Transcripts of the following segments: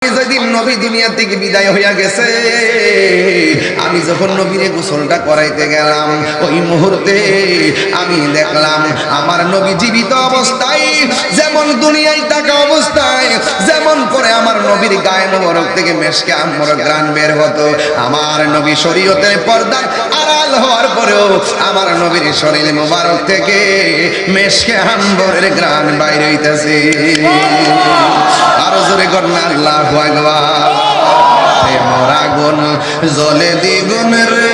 যেদিন নবী দুনিয়া থেকে বিদায় হইয়া গেছে, আমি যখন নবীরে গোসলটা করাইতে গেলাম, ওই মুহূর্তে আমি দেখলাম আমার নবী জীবিত অবস্থায় যেমন দুনিয়ায় থাকা অবস্থায় যেমন করে আমার নবীর গায়ে মোবারক থেকে মেশকে আম্বর ঘ্রাণ বের হতো, আমার নবী শরীয়তের পর্দা আড়াল হওয়ার পরেও আমার নবীর শরীর মোবারক থেকে মেশকে আম্বরের ঘ্রাণ বাইরে হইতেছে। আরো জোরে কর না আল্লাহু আকবার। মোর আগুন জ্বলে দ্বিগুণ রে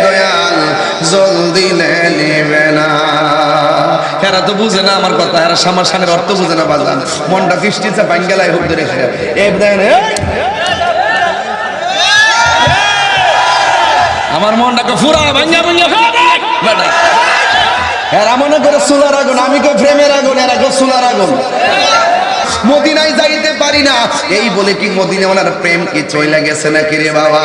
দয়াল, জল দিলে নিবে না। এরা তো বুঝে না আমার কথা, এরা সামার অর্থ বুঝে না বাজান। মনটা ফিস্টিছে বাঙ্গালায় হুক ধরে আমার মনটাকে ফুরা ভাঙ্গা ভাঙ্গা বেটা। এরা মনে করে চুলার আগুন, আমি কো প্রেমের আগুন, এরা কো চুলার আগুন। মদিনায় যাইতে পারি না এই বলে কি মদিনাওয়ালার প্রেম কি চইলা গেছে নাকি রে বাবা?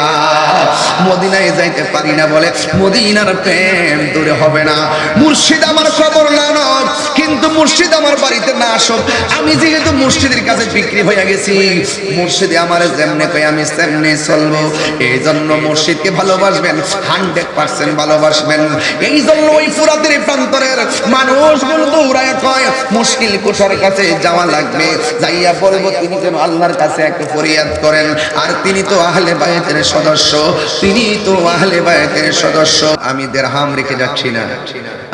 মদিনায় যাইতে পারি না বলে মদিনার প্রেম দূরে হবে না। মুর্শিদ আমার খবর না নয়, কিন্তু মুর্শিদ আমার বাড়িতে না আসুক, আমি যেহেতু মুর্শিদের কাছে বিক্রি হয়ে গেছি, মুর্শিদে আমার যেমনে কই আমি তেমনি চলবো। এই জন্য মুর্শিদকে ভালোবাসবেন, 100% ভালোবাসবেন। এই জন্য ওই ফুরাতের প্রান্তরের মানুষগুলো দৌড়ায় কয় মুশকিল কুশার কাছে যাওয়া লাগবে, যাইয়া বলবো তিনি যেন আল্লাহর কাছে একটু ফরিয়াদ করেন। আর তিনি তো আহলে বায়তের সদস্য, তিনি তো আহলে বায়তের সদস্য। আমি দিরহাম রেখে যাচ্ছি না,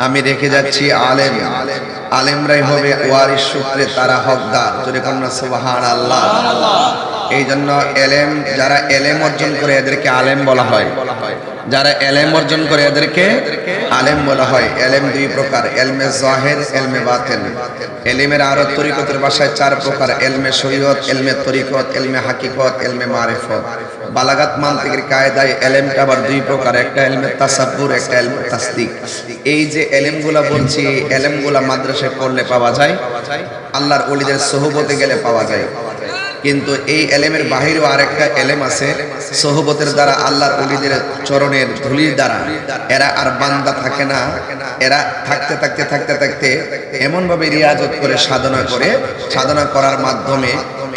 আমি রেখে যাচ্ছি আলেম। আলেমরাই হবে ওয়ারিস সূত্রে তারা হকদার। যদি কন্যা সুবহানাল্লাহ। এই জন্য এলেম, যারা এলেম অর্জন করে এদেরকে আলেম বলা হয়, যারা এলেম অর্জন করে এদেরকে আলেম বলা হয়। এলেম দুই প্রকার, এলমে জাহির, এলমে বাতিন। এলেমের আরো তরিকতের ভাষায় 4 প্রকার, এলমে শরীয়ত, এলমে তরিকত, এলমে হাকিকত, এলমে মারিফত। বালাগাত মানতিকের কায়দায় এলেমটা আবার 2 প্রকার, একটা এলমে তাসাব্বুর, একটা এলমে তাসদিক। এই যে এলেমগুলা বলছি, এলেমগুলা মাদ্রাসায় পড়লে পাওয়া যায়, আল্লাহর ওলিদের সোহবতে গেলে পাওয়া যায়। কিন্তু এই এলেমের বাহিরেও আরেকটা এলেম আছে, সোহবতের দ্বারা আল্লাহর ওলিদের চরণের ধুলির দ্বারা এরা আর বান্দা থাকে না, এরা থাকতে থাকতে থাকতে থাকতে এমন ভাবে রিয়াজত করে সাধনা করার মাধ্যমে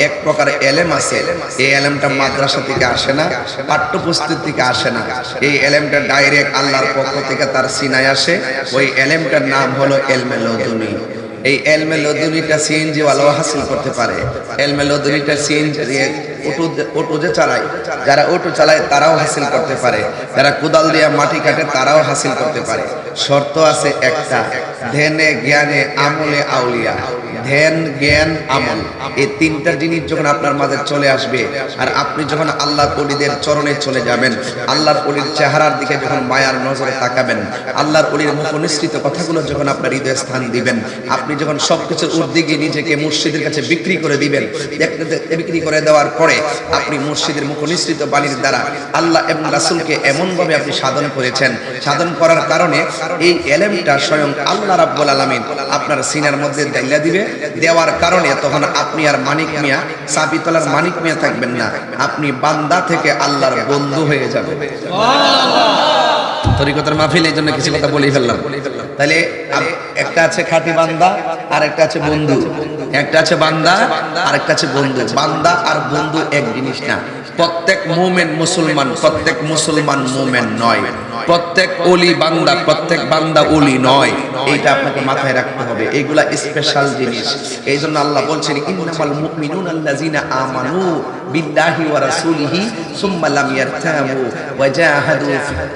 এক প্রকার এলেম আছে। এই এলেমটা মাদ্রাসা থেকে আসে না, পাঠ্যপুস্তক থেকে আসে না, এই এলেমটা ডাইরেক্ট আল্লাহর পক্ষ থেকে তার সিনায় আসে। ওই এলেমটার নাম হলো এলমে লদুনী। এই এলমে লদুনিটা সিএনজি ওয়ালাও হাসিল করতে পারে। এলমে লদুনিটা সিএনজি দিয়ে অটো যে চালায়, যারা অটো চালায় তারাও হাসিল করতে পারে, যারা কোদাল দিয়ে মাটি কাটে তারাও হাসিল করতে পারে। শর্ত আছে একটা, ধ্যানে জ্ঞানে আমলে আউলিয়া। ধ্যান, জ্ঞান, আমল, এই 3টা জিনিস যখন আপনার মাঝে চলে আসবে, আর আপনি যখন আল্লাহর ওলিদের চরণে চলে যাবেন, আল্লাহর ওলির চেহারার দিকে যখন মায়ার নজরে তাকাবেন, আল্লাহর ওলির মুখনিসৃত কথাগুলো যখন আপনার হৃদয়ে স্থান দিবেন, আপনি যখন সবকিছুর ঊর্ধ্বে গিয়ে নিজেকে মুর্শিদের কাছে বিক্রি করে দিবেন, বিক্রি করে দেওয়ার পরে আপনি মুর্শিদের মুখনিসৃত বাণীর দ্বারা আল্লাহ এবং রাসূলকে এমনভাবে আপনি সাধন করেছেন, সাধন করার কারণে এই এলেমটা স্বয়ং আল্লাহ রাব্বুল আলামিন আপনার সিনার মধ্যে দাইলা দিবে। দেওয়ার কারণে তখন আপনি আর মানিক মিয়া, সাবিতলার মানিক মিয়া থাকবেন না, আপনি বান্দা থেকে আল্লাহর বন্ধু হয়ে যাবেন। তরিকতের মাহফিল, এই জন্য কিছু কথা বলেই ফেললাম। তাহলে একটা আছে খাঁটি বান্দা, আর একটা আছে বন্ধু। একটা আছে বান্দা, আর একটা আছে বন্ধু। বান্দা আর বন্ধু এক জিনিস না। প্রত্যেক মুমিন মুসলমান, প্রত্যেক মুসলমান মুমিন নয়। প্রত্যেক ওলি বান্দা, প্রত্যেক বান্দা ওলি নয়। এইটা আপনাকে মাথায় রাখতে হবে, এইগুলা স্পেশাল জিনিস। এই জন্য আল্লাহ বলছেন ইন্নামাল মুমিনুনা আল্লাযিনা আমানু বিল্লাহি ওয়া রাসূলিহি সুম্মা লাম ইয়ারতাবু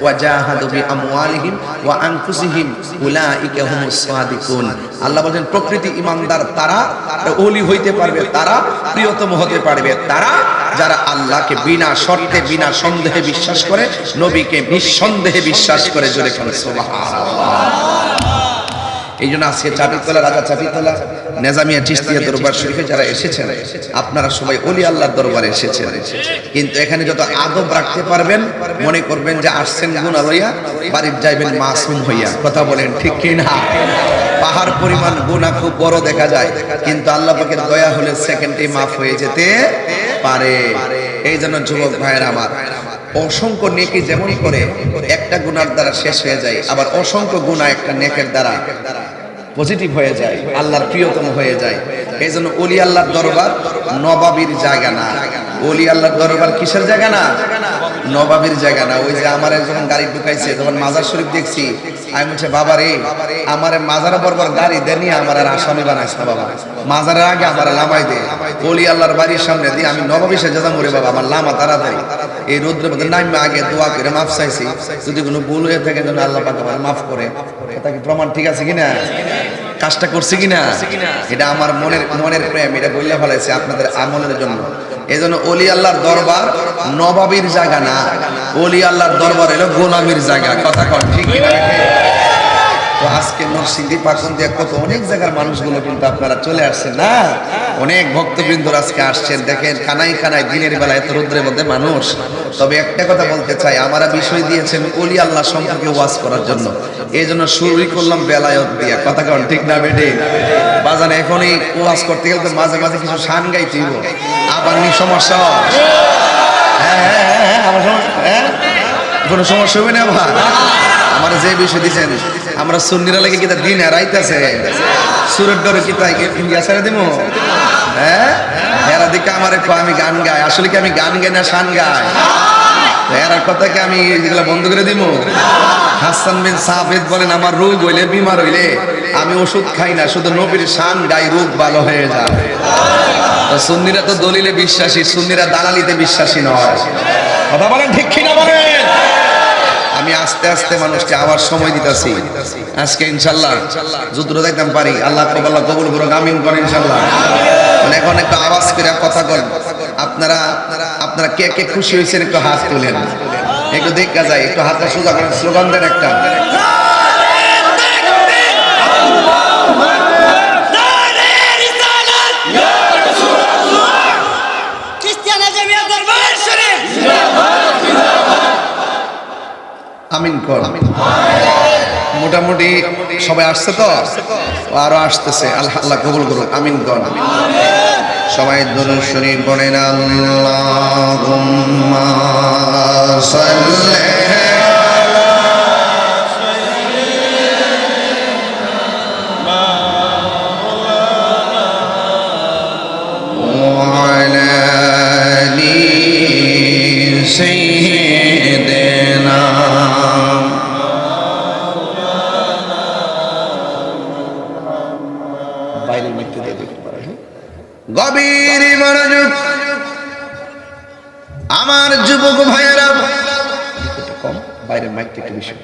ওয়া জাহাদু বিআমওয়ালিহিম ওয়া আনফুসিহিম উলাইকা হুমুস সাদিকুন। আল্লাহ বলেন প্রকৃতি ঈমানদার তারা, ওলি হইতে পারবে তারা, প্রিয়তম হতে পারবে তারা যারা আল্লাহকে বিনা শর্তে বিনা সন্দেহে বিশ্বাস করে, নবীকে নিঃসন্দেহে বিশ্বাস করে। জোরে বলেন সুবহানাল্লাহ। এই জন্য আজকে চাপিতলা, রাজা চাপিতলা, নেজামিয়া চিশতিয়া দরবার শরীফে যারা এসেছেন, আপনারা সবাই ওলি আল্লাহর দরবারে এসেছেন। কিন্তু এখানে যত আদব রাখতে পারবেন, মনে করবেন যে আসছেন গুনাহ লইয়া, বাড়ির যাইবেন মাসুম হইয়া। কথা বলেন ঠিক কি না? পাহাড় পরিমাণ গুনাহ খুব বড় দেখা যায়, কিন্তু আল্লাহ পাকের দয়া হলে সেকেন্ডে মাফ হয়ে যেতে পারে। এই জন্য যুবক ভাইয়েরা আমার, অসংখ্য নেকি যেমন করে একটা গুনার দ্বারা শেষ হয়ে যায়, আবার অসংখ্য গুনাহ একটা নেকের দ্বারা পজিটিভ হয়ে যায়, আল্লাহর প্রিয়তম হয়ে যায়। এই জন্য ওলি আল্লাহর দরবার নবাবির জায়গা না। ওলি আল্লাহর দরবার কিসের জায়গা না? নবাবির জায়গা না। ওই যে আমার যখন গাড়ি ঢুকাইছে, তখন মাজার শরীফ দেখছি, আমি বলছি বাবা রে, আমার মাজারে বরবার গাড়ি দেনি, আমার আর আসামি বানাইছ না বাবা, মাজারের আগে আমার লামাই দে, ওলি আল্লাহর বাড়ির সামনে দিয়ে আমি নবাবি সেজা মরে বাবা, আমার লামা তাড়াতাড়ি। এই রোদ্রের মধ্যে নামে আগে দোয়া করে মাফ চাইছি, যদি কোনো ভুল হয়ে থাকে যেন আল্লাহ পাক আমার মাফ করে। এটা কি প্রমাণ ঠিক আছে কিনা? কাজটা করছি কিনা? এটা আমার মনের প্রেম, এটা বললে ফেলাইছে আপনাদের আমলের জন্য। এই জন্য ওলি আল্লাহর দরবার নবাবির জায়গা না, ওলি আল্লাহর দরবার হলো গোলামির জায়গা। কথা কন ঠিক কিনা? তো আজকে নরসিংদী পাকুন্দিয়া কত অনেক জায়গার মানুষগুলো কিন্তু আপনারা চলে আসছেন না, অনেক ভক্তবৃন্দ আজকে আসছেন। দেখেন কানাই কানাই দিনের বেলা এত রোদ্রের মধ্যে মানুষ। তবে একটা কথা বলতে চাই, আমরা বিষয় দিয়েছেন ওলি আল্লাহ সম্পর্কে ওয়াজ করার জন্য, এই জন্য শুরুই করলাম বেলায়ত দিয়া। কথা কন ঠিক না বেডে? বাজান এখনই ওয়াজ করতে গেলে তো মাঝে মাঝে কিছু শান গাইতে হইব, আবার নি সমস্যা। হ্যাঁ আমার সমস্যা, হ্যাঁ কোনো সমস্যা হবে না ভাই? আমার যে বিষয় দিচ্ছেন, আমরা সুন্নিরা লাগে কিতা দিন হারাইতেছে, সুরের ডরে কিতা ইন্ডিয়া ছেড়ে দিব? হ্যাঁ এরা দিকে আমার একটু আমি গান গাই, আসলে কি আমি গান গাই না শান গাই? এরার কথা কি আমি এগুলা বন্ধ করে দিব? হাসান বিন সাবিত বলেন, আমার রোগ হইলে, বিমার হইলে আমি ওষুধ খাই না, শুধু নবীর শান গাই, রোগ ভালো হয়ে যায়। তো সুন্নিরা তো দলিলে বিশ্বাসী, সুন্নিরা দালালিতে বিশ্বাসী নয়। কথা বলেন ঠিক কিনা বলেন? আমি আস্তে আস্তে মানুষকে আবার সময় দিতেছি। আজকে ইনশাল্লাহ যতটুকু দেখতাম পারি, আল্লাহ কবুল করুক, আমিন করেন ইনশাল্লাহ। এখন একটু আওয়াজ করে কথা বলেন। আপনারা কে কে খুশি হয়েছেন একটু হাত তুলেন, একটু দেখা যায়, একটু হাতটা সোজা করেন, স্লোগান দেন একটা। আমিন কর। মোটামুটি সবাই আসছে তো, আরো আসতেছে, আল্লাহ কবুল করুন, আমিন কর। সবাই দুরূদ শরীফ পড়েন। আল্লাহুম্মা সাল্লি গভীর মনোযোগ আমার যুবক ভাইয়েরা, কম বাইরের মাইক একটু বেশি।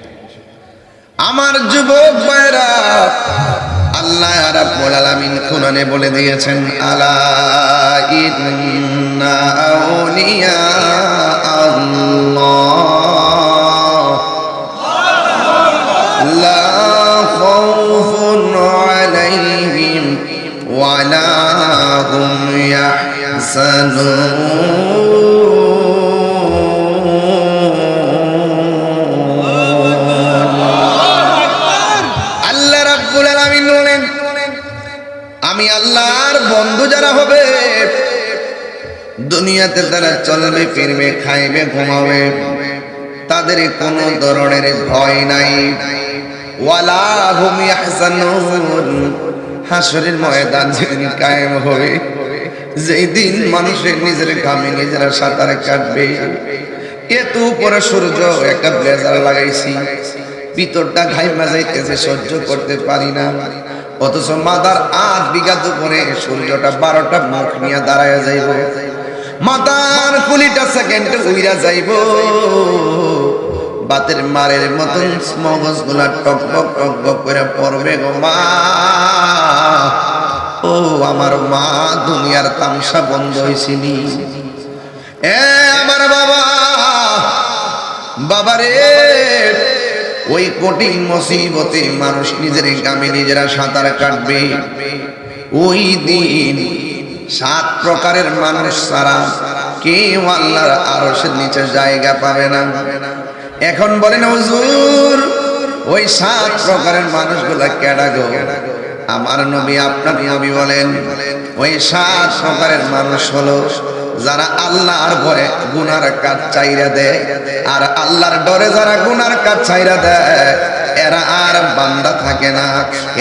আমার যুবক ভাইয়েরা, আল্লাহ রাব্বুল আলামিন কোরআনে বলে দিয়েছেন, আলা ইন্না আউলিয়া আল্লাহ লা খাউফুন আলাইহিম ওয়া লা হুম ইয়াহজানুন। আল্লাহ রাব্বুল আলামিন বলেন, আমি আল্লাহর বন্ধু যারা হবে, দুনিয়াতে তারা চলবে ফিরবে, খাইবে, ঘুমাবে, তাদের কোনো ধরনের ভয় নাই। ওয়ালা হুম ইয়াহজানুন। হাসরের ময়দান যেদিন কায়েম হবে, যেই দিন মানুষের নিজের ঘামে নিজেরা সাঁতার কাটবে, এত উপরে সূর্য, একটা ব্লেজার লাগাইছি, ভিতরটা ঘাইমা যাইতেছে, সহ্য করতে পারি না, অথচ মাথার 8 বিঘা উপরে সূর্যটা 12টা মুখ নিয়ে দাঁড়ায় যাইব, মাথার কুলিটা সেকেন্ডে উইরা যাইব, বাতের মারের মতন মগজ গুলা টকবক টকবক করে পড়বে গো মা। ও আমার মা, দুনিয়ার তামসা বন্ধ হয়েছিনি। এ আমার বাবা, বাবারে, ওই কঠিন মুসিবতে মানুষ নিজের গ্রামে নিজেরা সাঁতার কাটবে। ওই দিন 7 প্রকারের মানুষ ছাড়া কেউ আল্লাহর আরশের নিচে জায়গা পাবে না। এখন বলেন হুজুর, ওই 7 প্রকারের মানুষগুলা কেডা গো? আমার নবী আপনার নবী বলেন ওই 7 প্রকারের মানুষ হলো যারা আল্লাহর ভয়ে গুনার কাজ ছাইরা দেয়, আর আল্লাহর ডরে যারা গুনার কাজ ছাইরা দেয় এরা আর বান্দা থাকে না,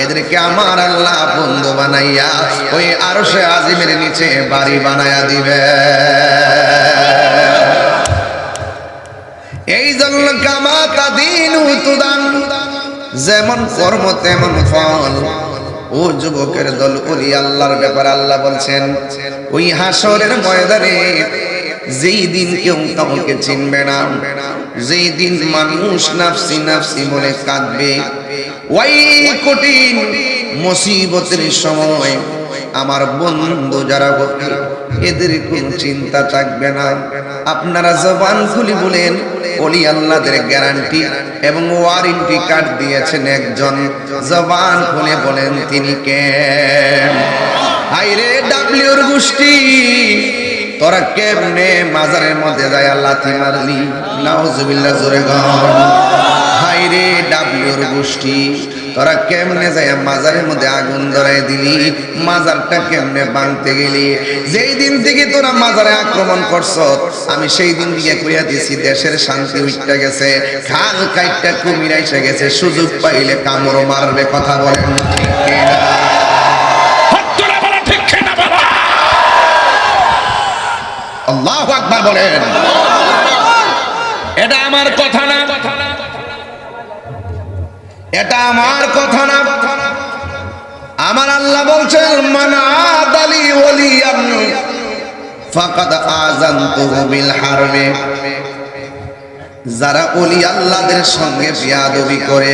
এদেরকে আমার আল্লাহ বন্ধু বানাইয়া ওই আরশে আজিমের নিচে বাড়ি বানায়া দিবে। এই জন্য কামা তাদিনু তুদান, যেমন কর্ম তেমন ফল। ও যুবকের দল, ওলি আল্লাহর ব্যাপার আল্লাহ বলছেন ওই হাসরের ময়দানে যেই দিন কেউ কাউকে চিনবে না, যেই দিন মানুষ নাফসি নাফসি বলে কাঁদবে, ওই কঠিন মুসিবতের সময় আমার বন্ধু যারা হবে এদের কোনো চিন্তা থাকবে না। আপনারা জবান খুলি বলেন ওলি আল্লাহদের গ্যারান্টি এবং ওয়ারেন্টি কার্ড দিয়েছেন একজন, জবান খুলে বলেন তিনি কে? আইরে ডাব্লিউর গোষ্ঠী, তোরা কেমনে মাজারের মধ্যে যায় লাথি মারলি? নাউজুবিল্লাহ, জোরে গান। হাইরে ডাব্লিউর গোষ্ঠী, তোরা কেমনে যায় মাজারের মধ্যে আগুন ধরাই দিলি? মাজারটা কেমনে ভাঙতে গেলি? যেই দিন থেকে তোরা মাজারে আক্রমণ করছ আমি সেই দিন থেকে কইয়া দিছি দেশের শান্তি উঠতে গেছে, খাল কাইটটা কুমির এসে গেছে, সুযোগ পাইলে কামড় মারবে। কথা বলেন ঠিক কিনা? আল্লাহু আকবার বলেন। এটা আমার কথা না, এটা আমার কথা না, আমার আল্লাহ বলছেন মান আদালি ওলিয়ান ফাকাদ আযানতুহু বিল হারবে। যারা ওলি আল্লাহদের সঙ্গে বিয়াদবি করে,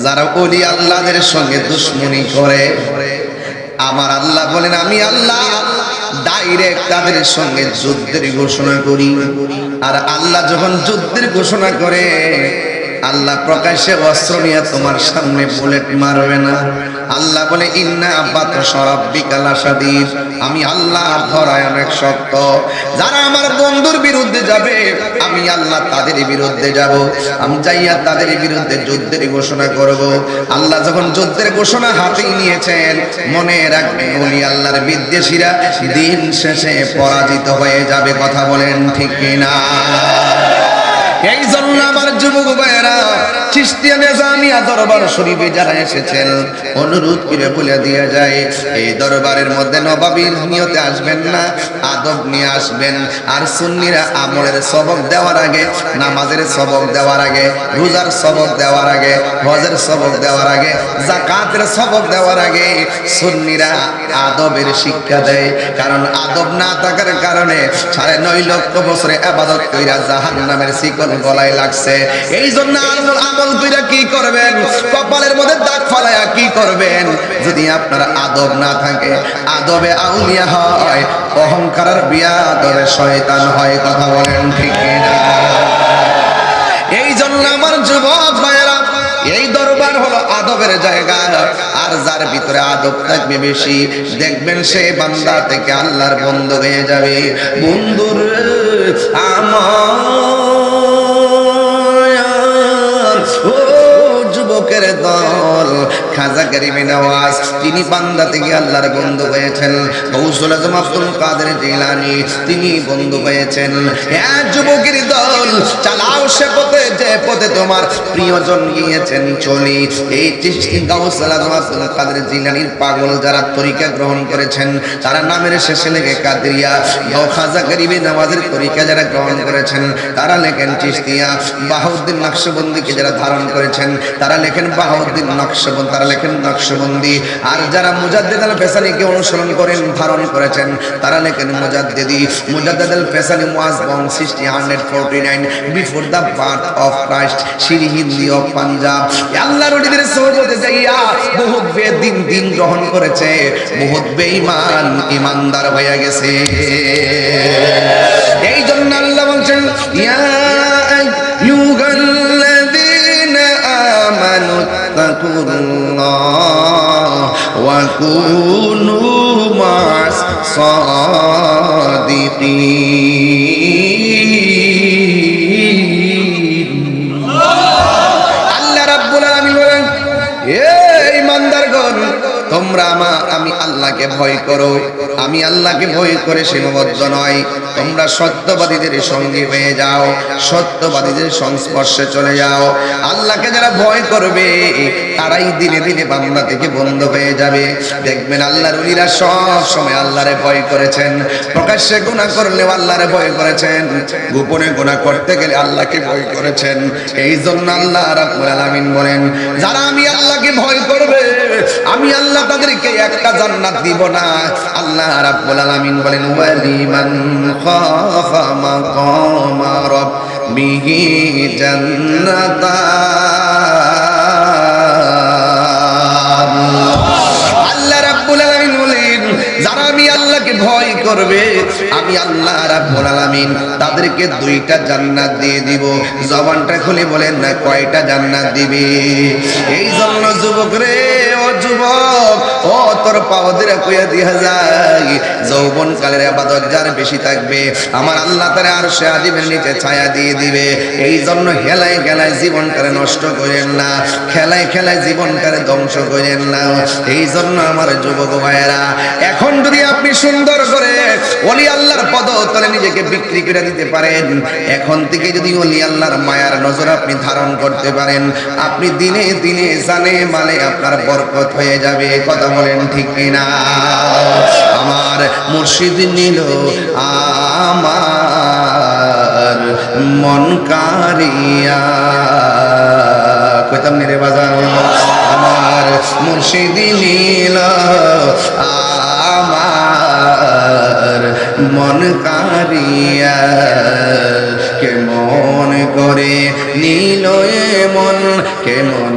যারা ওলি আল্লাহদের সঙ্গে দুশমনি করে, আমার আল্লাহ বলেন আমি আল্লাহ ডাইরেক্ট তাদের সঙ্গে যুদ্ধের ঘোষণা করি। আর আল্লাহ যখন যুদ্ধের ঘোষণা করে আল্লাহ প্রকাশ্যে অস্ত্র নিয়ে তোমার সামনে বুলেট মারবে না। আল্লাহ বলে ইন্না বাতশা রাব্বিকা লাশাদীদ, আমি আল্লাহ ধরায় অনেক শক্ত। যারা আমার বন্ধুর বিরুদ্ধে যাবে আমি আল্লাহ তাদের বিরুদ্ধে যাব, আমি যাইয়া তাদের বিরুদ্ধে যুদ্ধের ঘোষণা করব। আল্লাহ যখন যুদ্ধের ঘোষণা হাতে নিয়েছেন মনে রাখবেন ওলি আল্লাহর বিদ্বেষীরা দিন শেষে পরাজিত হয়ে যাবে। কথা বলেন ঠিক কিনা? এই জন্য আমার যুবক ভাইয়েরা, চিশতিয়া নিজামিয়া দরবার শরীফে যারা এসেছেন অনুরোধ করে বলে দিয়ে যায় এই দরবারের মধ্যে নবাবির নিয়তে আসবেন না, আদব নিয়ে আসবেন। আর সুন্নিরা আমলের সবক দেওয়ার আগে, নামাজের সবক দেওয়ার আগে, রোজার সবক দেওয়ার আগে, হজের সবক দেওয়ার আগে, যাকাতের সবক দেওয়ার আগে সুন্নিরা আদবের শিক্ষা দেয়। কারণ আদব না থাকার কারণে 9.5 লক্ষ বছরে ইবাদত কইরা জাহান্নামের শিকল গলায় লাগছে। এই জন্য আমল কইরা কি করবেন? কপালের মধ্যে দাগ ফালায়া কি করবেন? যদি আপনার আদব না থাকে, আদবে আউলিয়া হয়, অহংকারের বিয়াদবে শয়তান হয়। কথা বলেন ঠিক কিনা? এই জন্য আমার যুবক ভাইয়েরা, এই দরবার হলো আদবের জায়গা। আর যার ভিতরে আদব থাকবে বেশি দেখবেন সে বান্দা থেকে আল্লাহর বন্ধু হয়ে যাবে। বন্ধুর যুবকের দল, খাজা গরিবে নওয়াজ তিনি বান্দা থেকে আল্লাহর বন্ধু হয়েছেন। গৌসুল আজম আব্দুল কাদের জিলানী তিনি বন্ধু হয়েছেন। হ্যাঁ যুবকের দল, চালাও সে পথে যে পথে তোমার প্রিয়জন গিয়েছেন চলি। এই চিশতি গৌসুল আজম আব্দুল কাদের জিলানীর পাগল যারা তরিকা গ্রহণ করেছেন তারা নামের শেষে লেখে কাদরিয়া। খাজা গরিবে নওয়াজের তরিকা যারা গ্রহণ করেছেন তারা লেখেন চিশতিয়া। বাহাউদ্দিন নকশবন্দিকে যারা ধারণ করেছেন তারা লেখেন বাহাউদ্দিন নকশবন্দি, তারা লেখেন নকশবন্দি। আর যারা মুজাদ্দিদ আল ফেসানিকে অনুসরণ করেন ধারণ করেছেন তারা লেখেন Mujaddidi. Mujaddid Alf-e-Sani was born 1649 before the birth of Christ, Sirhind of Punjab. আল্লাহর ওলিদের সোহবতে যাইয়া বহুত বেদিন দিন গ্রহণ করেছে, বহুত বেঈমান ইমানদার হয়ে গেছে। এই জন্য আল্লাহ বলছেন ইয়া আইয়ুহাল্লাযীনা আমানু তাকুল্লাহ ওয়া কুনু মা'আস সাদিকিন। আল্লাহ রাব্বুল আলামিন বলেন, এই ইমানদার বান্দাগণ তোমরা আমি আল্লাহকে ভয় করো, আমি আল্লাহকে ভয় করে সীমাবদ্ধ নয়, তোমরা সত্যবাদীদের সঙ্গী হয়ে যাও, সত্যবাদীদের সংস্পর্শে চলে যাও। আল্লাহকে যারা ভয় করবে তারাই দিনে দিনে বান্দা থেকে বন্ধ হয়ে যাবে। দেখবেন আল্লাহর ওলিরা সব সময় আল্লাহরে ভয় করেছেন, প্রকাশ্যে গুনাহ করলেও আল্লাহরে ভয় করেছেন, গোপনে গুনাহ করতে গেলে আল্লাহকে ভয় করেছেন। এই জন্য আল্লাহ রাব্বুল আলামিন বলেন, যারা আমি আল্লাহকে ভয় করবে আমি আল্লাহ তাদেরকে একটা জান্নাত দিব না। আল্লাহ রাব্বুল আলামিন বলেন, ওয়ালিমান খাফা মাকামা রাব্বিহি জান্নাতান। আল্লাহ রাব্বুল আলামিন বলেন, যারা আমি আল্লাহকে ভয় করবে আমি আল্লাহ রাব্বুল আলামিন তাদেরকে দুইটা জান্নাত দিয়ে দিব। জবানটা খুলে বলেন না কয়টা জান্নাত দিবে? এই জন্য যুবক রে, ও যুবক, ও তোর পাওয়াদের কইয়া দিয়া যায়, যৌবন কালের ইবাদত যার বেশি থাকবে আমার আল্লাহ তার আরশে আজিমের নিচে ছায়া দিয়ে দিবে। এই জন্য হেলায় খেলায় জীবনটারে নষ্ট করেন না, খেলায় খেলায় জীবনটারে ধ্বংস করেন না। এই জন্য আমার যুবক ভাইয়েরা, এখন যদি আপনি সুন্দর করে ওলি আল্লাহর পদতলে নিজেকে বিক্রি করে দিতে পারেন, এখন থেকে যদি ওলি আল্লাহর মায়ার নজর আপনি ধারণ করতে পারেন, আপনি দিনে দিনে জানে মালে আপনার বরকত হয়ে যাবে। কথা বলেন ঠিক কিনা? আমার মুর্শিদ নিল আমার মন কারিয়া, কইতাম নি রে বাজার, আমার মুর্শিদ নিল আমার মন কারিয়া, কেমন করে নীল মন, কেমন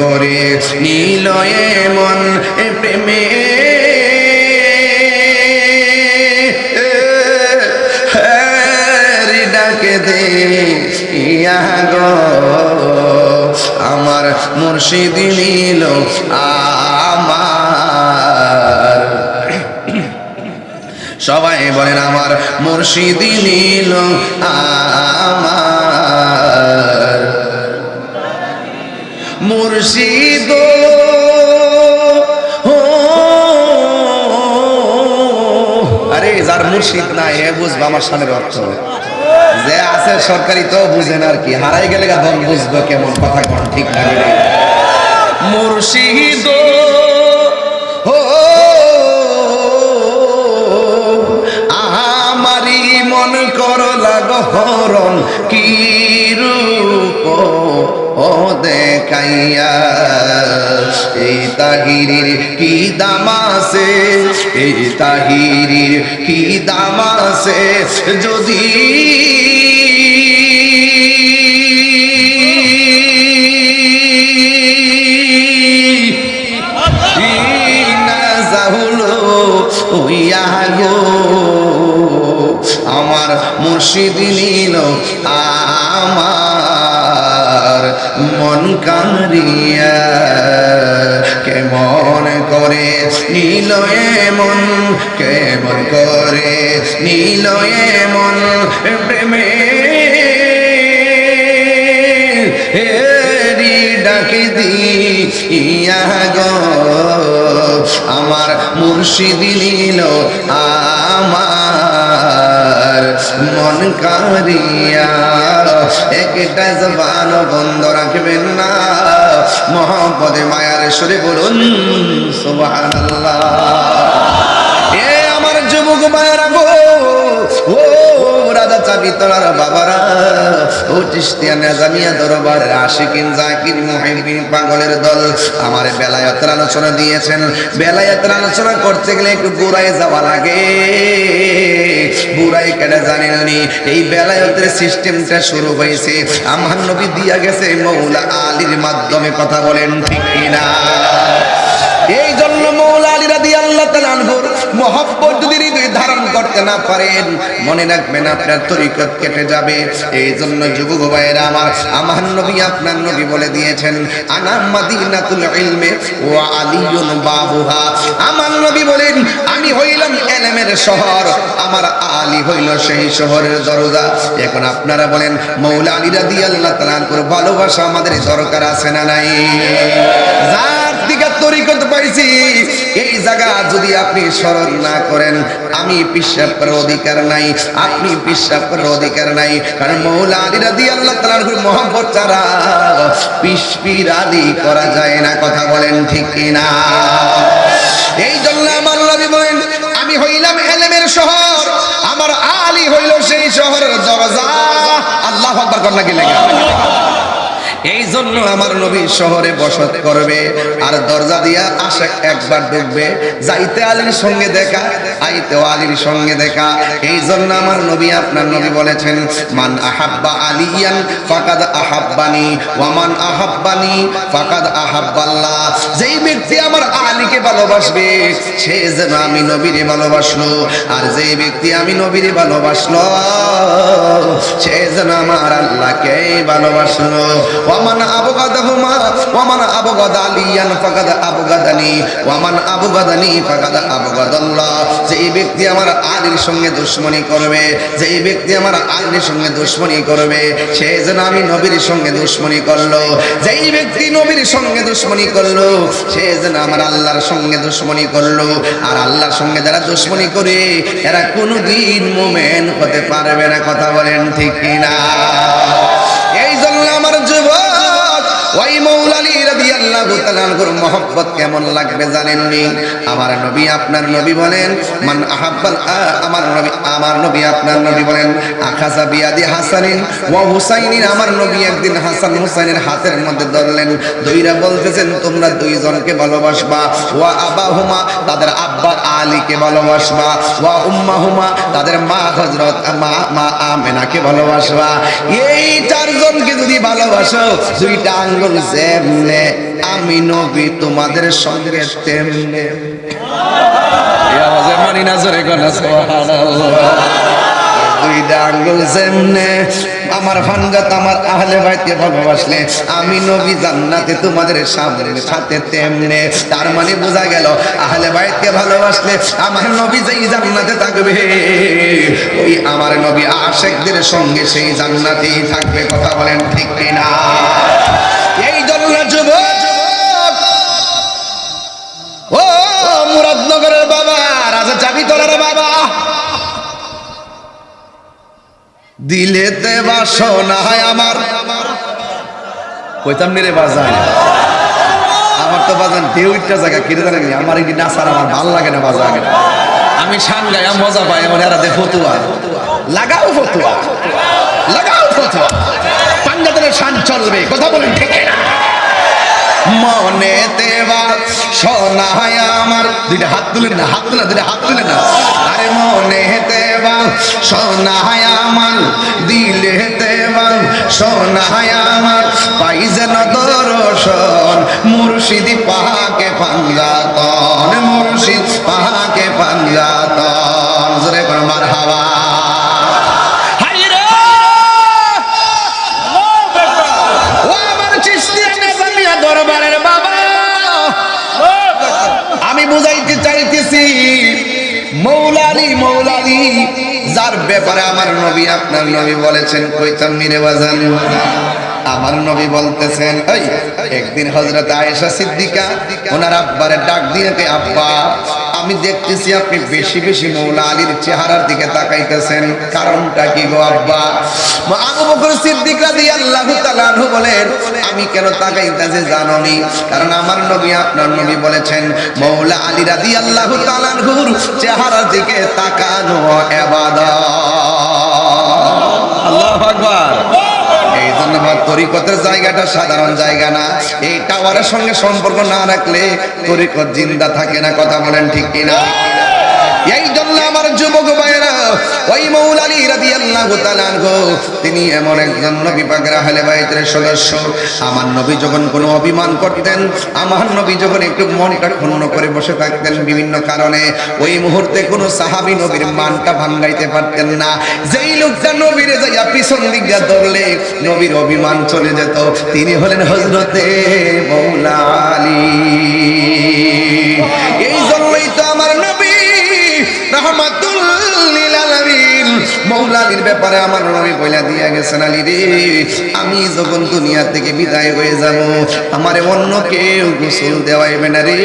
করে নীল মন প্রেমে ডাকে দে ইয়া গো, আমার মুর্শিদ নিল আমার। সবাই বলেন, আমার মুর্শিদ নিল আমার মুর্শিদ। আরে যার মুর্শিদ নাই হে বুঝবো আমার সামনের অর্থ, যে আছে সরকারি তো বুঝেন আর কি, হারাই গেলে ধন বুঝবো কেমন। কথা কোন ঠিক লাগে মুর্শিদ আমারি মন করলা গহরণ কি রূপ ও দেখাইয়া, এই তাহিরির কি দাম আছে, এই তাহিরির কি দাম আছে, যদি আমার মুর্শিদ নিল আমার মন কারিয়া, কেমন করে নীল মন, কেমন করে নীল মন প্রেমে ডাকে দিয়া গো, আমার মুর্শিদ নিল আমার মন কারিয়া। একটা জবান বন্ধ রাখবেন না, মহব্বতে মায়ার সুরে বলুন সুবহানাল্লাহ। এ আমার যুবক মায়েরা গো, ও রাজা চাবি তোলার বাবারা, ও চিশতিয়া নেজামিয়া দরবারের আশিকিন জাকির মুহিব্বিন পাগলের দল, আমার বেলায়েতের আলোচনা দিয়েছেন। বেলায়েতের আলোচনা করতে গেলে একটু বুড়ায় যাওয়া লাগে। বুড়াই কেটে জানেন নি, এই বেলায়েতের সিস্টেমটা শুরু হয়েছে আমার নবী দিয়া গেছে মৌলা আলীর মাধ্যমে। কথা বলেন ঠিক কিনা? এই জন্য মৌলা আলী রাদিয়াল্লাহু তাআলা আনহুর মহব্বত যদি হৃদয়ে ধারণ করতে না পারেন, মনে রাখবেন আপনার তরিকত কেটে যাবে। এই জন্য যুবক ভাইয়েরা আমার নবী আপনার নবী বলে দিয়েছেন, আনা মাদিনাতুল ইলমে ওয়া আলিয়ুন বাবুহা। আমার নবী বলেন, আমি হইলাম ইলমের শহর, আমার আলী হইল সেই শহরের দরজা। এখন আপনারা বলেন, মৌলা আলী রাদিয়াল্লাহু তাআলা আনহুর ভালোবাসা আমাদের দরকার আছে না নাই? যার তরিকা তরিকত পাইছি, এই জায়গা যদি আপনি স্মরণ না করেন, আমি পিশাব করার অধিকার নাই, আপনি পিশাব করার অধিকার নাই। কারণ মৌলা আলী রাদিয়াল্লাহু তাআলার মহব্বত ছাড়া পিশপিরাদি করা যায় না। কথা বলেন ঠিক কিনা? এই জন্য আমার নবী বলেন, আমি হইলাম ইলমের শহর, আমার আলী হইল সেই শহরের দরজা। আল্লাহু আকবার কর নাকি লাগা। এই জন্য আমার নবী শহরে বসত করবে, আর দরজা দিয়া আসে একবার ঢুকবে, যাইতে আলীর সঙ্গে দেখা, আইতেও আলীর সঙ্গে দেখা। এই জন্য আমার নবী, আপনার নবী বলেছেন, মান আহাব্বা আলিয়ান ফাকাদ আহাব্বানি ওয়া মান আহাব্বানি ফাকাদ আহাব্বাল্লাহ। যেই ব্যক্তি আমার আলীকে ভালোবাসবে সে যেন আমি নবীরে ভালোবাসলো, আর যেই ব্যক্তি আমি নবীরে ভালোবাসলো সে যেন আমার আল্লাহকে ভালোবাসলো। ওয়ামান আবগাদাহুমা ওয়ামান আবগাদা আলিয়ান ফাকাদ আবগাদানি ওয়ামান আবগাদানি ফাকাদ আবগাদাল্লাহ। যেই ব্যক্তি আমার আলীর সঙ্গে দুশমনি করবে, যেই ব্যক্তি আমার আলীর সঙ্গে দুশমনি করবে সে যেন আমি নবীর সঙ্গে দুশমনি করলো। যেই ব্যক্তি নবীর সঙ্গে দুশমনি করলো সে যেন আমার আল্লাহর সঙ্গে দুশমনি করলো। আর আল্লাহর সঙ্গে যারা দুশমনি করে এরা কোনোদিন মুমিন হতে পারবে না। কথা বলেন ঠিক কিনা? এই জন্য আমার যুবক, ওই মৌলা আলী রাদিয়াল্লাহু তাআলার মহব্বত কেমন লাগবে জানেননি? আমার নবী, আপনার নবী বলেন, মান আহাব্বাল, আমার নবী আপনার নবী বলেন, আখাযা বিয়াদি হাসানিন ওয়া হুসাইনিন। আমার নবী একদিন হাসান হুসাইনের হাতের মধ্যে ধরলেন, দুইরা বলতেছেন তোমরা দুইজনকে ভালোবাসবা, ওয়া আবাহুমা, তাদের আব্বা আলীকে ভালোবাসবা, ওয়া উম্মাহুমা, তাদের মা হযরত মা আমেনাকে ভালোবাসবা। এই চারজনকে যদি ভালোবাসো, দুইটা আঙ্গুল যেমনে আমি নবী তোমাদের সঙ্গে তেমনে। এই আওয়াজে মানি না জোরে কোনা সুবহানাল্লাহ। দুইটা আঙ্গুল যেমনে আমার ফানজাত আমার আহলে বাইতকে ভালোবাসলে আমি নবী জান্নাতে তোমাদের সাথে তেমনে। তার মানে বোঝা গেল আহলে বাইতকে ভালোবাসলে আমার নবী যেই জান্নাতে থাকবে, ওই আমার নবী আশিকদের সঙ্গে সেই জান্নাতেই থাকবে। কথা বলেন ঠিক কিনা? এই জন্য যুবক, ও মুরাদনগরের বাবা, রাজা চাবিতলার বাবা, দিলেতে বাসনা হয় আমার, কইতাম রে বাজান, আমার তো বাজান দেউইটা জায়গা কিরে জানেন, আমার কি নাচার আমার ভালো লাগে না বাজান। আমি শান গায়া মজা পাই, এমন এরা দে ফতুয়া লাগাও, ফতুয়া লাগাও, ফতুয়া পাঞ্জাবের শান চলবে। কথা বলেন ঠিক না? মনেতে বাসনা হয় আমার, দুইটা হাত তুলেন না, হাত তুলে, দুইটা হাত তুলে না। আরে মনেতে বাসনা হয় আমার, দিলেতে বাসনা হয় আমার, পাই যেন দর্শন মুর্শিদি পাহাকে পাঞ্জাতন, মুর্শিদ পাহাকে পাঞ্জাতন। জোরে করে মারহাবা। দরবারের বাবা, আমি বুঝাইতে চাইতেছি মৌলা আলী যার ব্যাপারে আমার নবী, আপনার নবী বলেছেন, কইতাম নিরে বাজান, আমার নবী বলতেছেন, এই একদিন হযরত আয়েশা সিদ্দিকা ওনার আব্বারে ডাক দিয়ে, আব্বা আমি দেখতেছি আপনি বেশি বেশি মৌলা আলীর চেহারার দিকে তাকাইতেছেন, কারণটা কি গো আব্বা? আবু বকর সিদ্দিক রাদিয়াল্লাহু তাআলা আনহু বলেন, আমি কেন তাকাইতেছি জানোনি? কারণ আমার নবী, আপনার নবী বলেছেন, মৌলা আলী রাদিয়াল্লাহু তাআলা আনহুর চেহারার দিকে তাকানো ইবাদত। আল্লাহু আকবার। এই জন্য তরিকতের জায়গাটা সাধারণ জায়গা না, এই টাওয়ারের সঙ্গে সম্পর্ক না রাখলে তরিকত জিন্দা থাকে না। কথা বলেন ঠিক কিনা? এই জন্য আমার যুবক ভাইরা, ওই মৌলা আলী রাদিয়াল্লাহু তাআলা আনহু তিনি এমন একজন নবী পাকের আহলে বাইতের সদস্য। আমার নবী যখন কোনো অভিমান করতেন, আমার নবী যখন একটু মনটা ক্ষুণ্ণ করে বসে থাকতেন বিভিন্ন কারণে, ওই মুহূর্তে কোনো সাহাবী নবীর মানটা ভাঙাইতে পারতেন না। যেই লোকটা নবীরে যাইয়া পিছন দিকে ধরলে নবীর অভিমান চলে যেত, তিনি হলেন হযরতে মৌলা আলী। এই জন্যই তো আমার নবী রাহমাতুল লিল আলামিন মৌলা আলীর ব্যাপারে আমার নবী বইলা দিয়া গেছেন, আলী রে আমি যখন দুনিয়া থেকে বিদায় হয়ে যাব আমারে অন্য কেউ গোসল দেওয়াইবে না রে।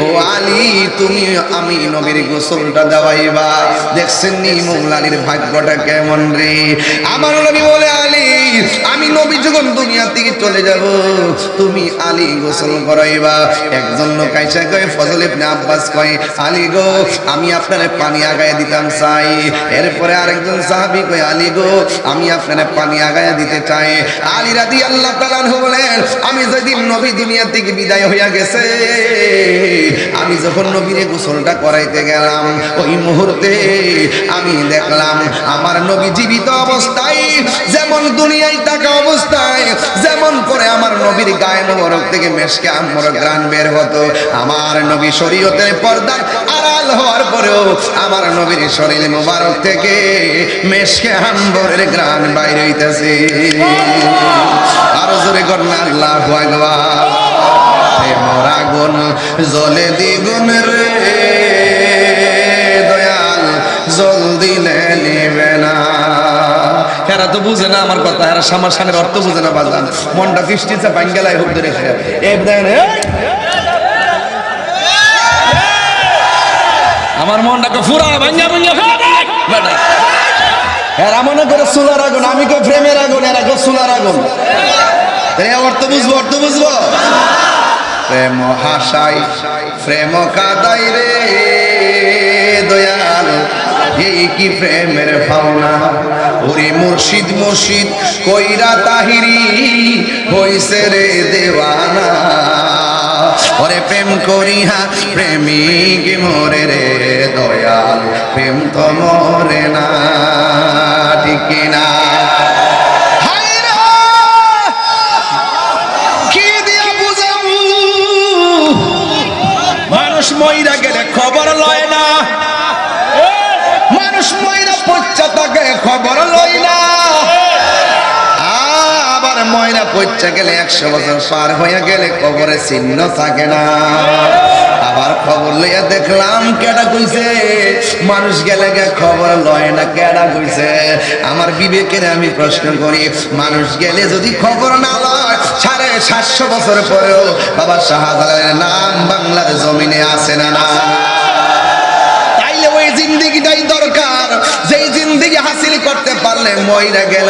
ও আলী তুমি আমি নবীর গোসলটা দেওয়াইবা। দেখছেন নি মৌলা আলীর ভাগ্যটা কেমন রে। আমার নবী বলে, আলী আমি নবী যখন দুনিয়া থেকে চলে যাব তুমি আলী গোসল করাইবা। একজন লোক আইসা কয়, ফজল ইবনে আব্বাস কয়, আলী গো আমি আপনারে পানি আগায় দিতাম চাই। এরপরে আরেকজন সাহাবী কয়, আলী গো আমি আপনারে পানি আগায় দিতে চাই। আলী রাদিয়াল্লাহু তাআলা আনহু বলেন, আমি যেদিন নবী দুনিয়া থেকে বিদায় হইয়া গেছে আমি যখন নবীর গোসলটা করাইতে গেলাম ওই মুহূর্তে আমি দেখলাম আমার নবী জীবিত অবস্থায় যেমন দুনিয়ায় থাকা অবস্থায় যেমন করে আমার নবীর গায়ে মোবারক থেকে মেশকে আম্বর ঘ্রাণ বের হতো, আমার নবী শরীয়তের পর্দা আড়াল হওয়ার পরেও আমার নবীর শরীর মোবারক থেকে মেশকে আম্বরের ঘ্রাণ বাইরে হইতেছে। আরো জোরে কর না আল্লাহু আকবার। প্রেমের আগুন জ্বলে দ্বিগুণ রে দয়াল জল দিলে নিবে না। এরা তো বুঝে না আমার কথা, এরা সামার সানের অর্থ বুঝে না বাজান। মনটা ফিস্টিছে বাঙ্গালায় হুক ধরে খেয়ে আমার মনটাকে ফুরা ভাঙ্গা ভাঙ্গা বেটা। এরা মনে করে চুলার আগুন, আমি কই প্রেমের আগুন, এরা কই চুলার আগুন। অর্থ বুঝবো, অর্থ বুঝবো। প্রেম হাসাই প্রেম কাদাই রে দয়াল এই কি প্রেমের ভাবনা। ওরে মুর্শিদ মুর্শিদ কইরা তাহিরি হইছে রে দেওয়ানা। ওরে প্রেম করিয়া প্রেমিক মরে রে দয়াল প্রেম তো মরে না, ঠিক না? মানুষ মইরা গেলে খবর লয় না, মানুষ মইরা পচ্চা থাকে খবর লয় না, আবার ময়রা পচ্চা গেলে 100 বছর পার হয়ে গেলে কবরে চিহ্ন থাকে না। আবার খবর লইয়া দেখলাম কেডা কইছে মানুষ গেলে গে খবর লয় না, কেডা কইছে? আমার বিবেকের আমি প্রশ্ন করি, মানুষ গেলে যদি খবর না লয় 750 বছর পরেও বাবা শাহজালালের নাম বাংলার জমিনে আছে না না? তাইলে ওই জিন্দেগিটাই দরকার, যেই জিন্দেগি হাসিল করতে পারলে মইরা গেল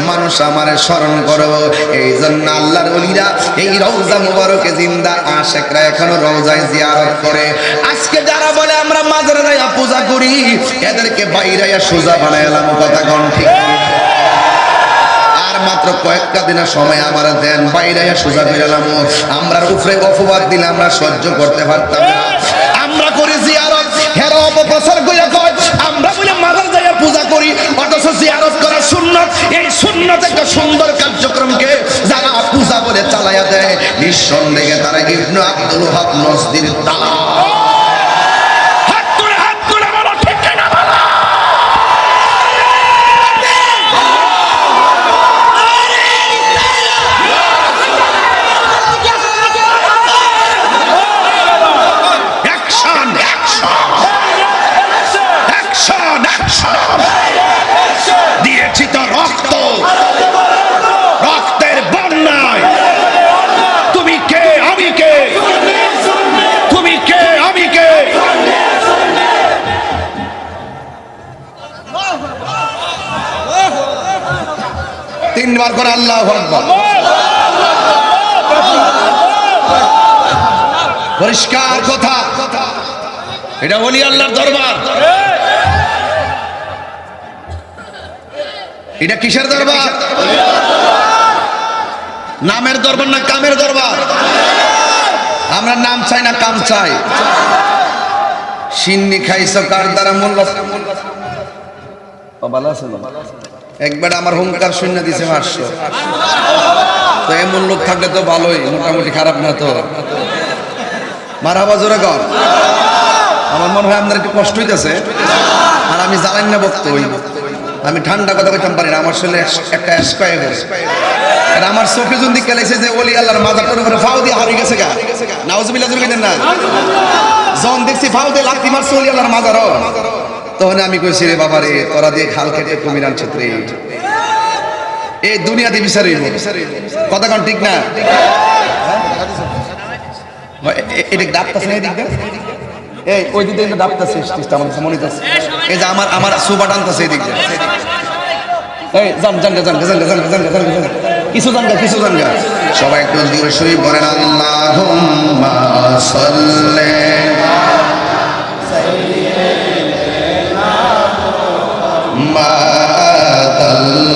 মানুষ আমারে স্মরণ করব। এই জন্য আল্লাহর ওলিরা এই রওজা মুবারকে জিন্দা আশিকরা এখনো রওজায় জিয়ারত করে। আজকে যারা বলে আমরা মাজারে যাইয়া পূজা করি এদেরকে বাইরাইয়া সোজা বানাইলাম, কথা কোন ঠিক? আর মাত্র কয়েকটা দিনের সময় আমার দেন, বাইরাইয়া সোজা কইলাম। আমরা উপরে অপবাদ দিলে আমরা সহ্য করতে পারতাম না। আমরা করি জিয়ারত, হেরা অপপ্রচার কইরা কয় আমরা বলে মাজার যাইয়া পূজা করি, অথচ জিয়ারত করা সুন্নাত। এই সুন্নাত একটা সুন্দর কার্যক্রমকে যারা পূজা বলে চালায়া দেয় নিঃসন্দেহে তারা ইবনে আব্দুল ওহাব নজদির দালাল। দিয়েছি তো রক্ত, রক্তের বন্যায় তুমি কে আমি কে, তুমি কে আমি কে? তিনবার করে আল্লাহু আকবার। পরিষ্কার কথা, এটা ওলি আল্লাহর দরবার। এটা কিসের দরবার? নামের দরবার না কামের দরবার? আমরা নাম চাই না কাম চাই। সিন্নি খাইছো কার দ্বারা মূল্য একবার আমার হুঙ্কার শূন্য দিছে 500। তো এমন লোক থাকলে তো ভালোই, মোটামুটি খারাপ না তো। মারহাবা জোরে কর। আমার মনে হয় আপনার একটু কষ্ট হইতেছে, আর আমি জানেন না বক্ত হইব। আমি ঠান্ডা কথা কইতাম পারি না, আমার শরীরে একটা স্কয়ার হয়েছে। আর আমার চোখে যদি কেলাইছে যে ওলি আল্লাহর মাজারটার উপরে ফাও দিয়ে হারিয়ে গেছে গা, নাউজুবিল্লাহ জোরে কইতেন না? যখন দেখছি ফাও দিয়ে লাথি মারছে ওলি আল্লাহর মাজারও, তখন আমি কইছি রে বাবা রে তোরা দিয়ে খাল কেটে কুমির আনছে রে এই দুনিয়াতে বিচারিব কথা কোন ঠিক না এটা ডাবতাছে না এদিক এই ওই দিকে কিন্তু ডাবতাছে আমার মনে আছে এই যে আমার সুবা টানতাছে এদিক এই জান জান জান জান জান জান জান কিছু জানগা সবাই একটু জোরে সরে বলেন আল্লাহুম্মা সাল্লি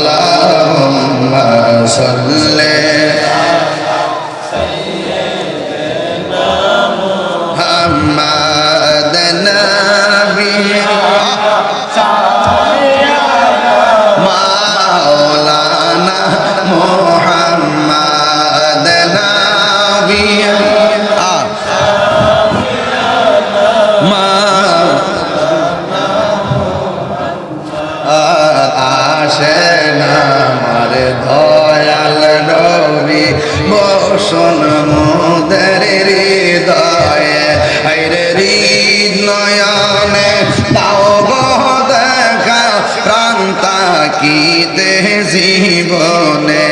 আল্লাহুম্মা সাল্লি মুহাম্মাদ নাবিয়্যিনা মাওলানা মুহাম্মাদ নাবিয়্যিনা আসেন আমার দয়াল নবী বসন মোদের হৃদয়ে হায়রে হৃদয়নে দাও গো দেখা প্রাণ তাকিতে জীবনে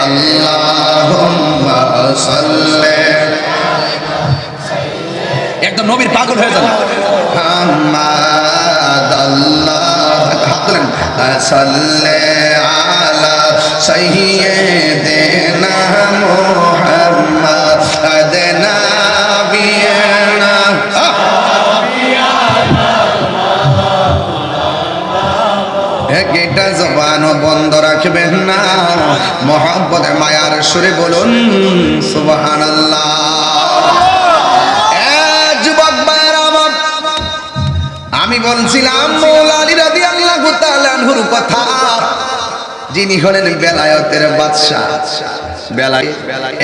আল্লাহুম্মা সাল্লি একদম নবীর পাগল হয়ে যান মুহাম্মদ আল্লাহ হাত তুলেন সাল্লি আলা সাইয়্যিদিনা মুহাম্মদ নাবিয়িনা একটা জবান বন্ধ রাখবেন না মোহাম্মদের মায়ার সুরে বলুন সুবহানাল্লাহ আমি বলছিলাম মৌলা আলী রাদিয়াল্লাহু তাআলা আনহুর কথা যিনি হলেন বেলায়েতের বাদশা বেলায়েত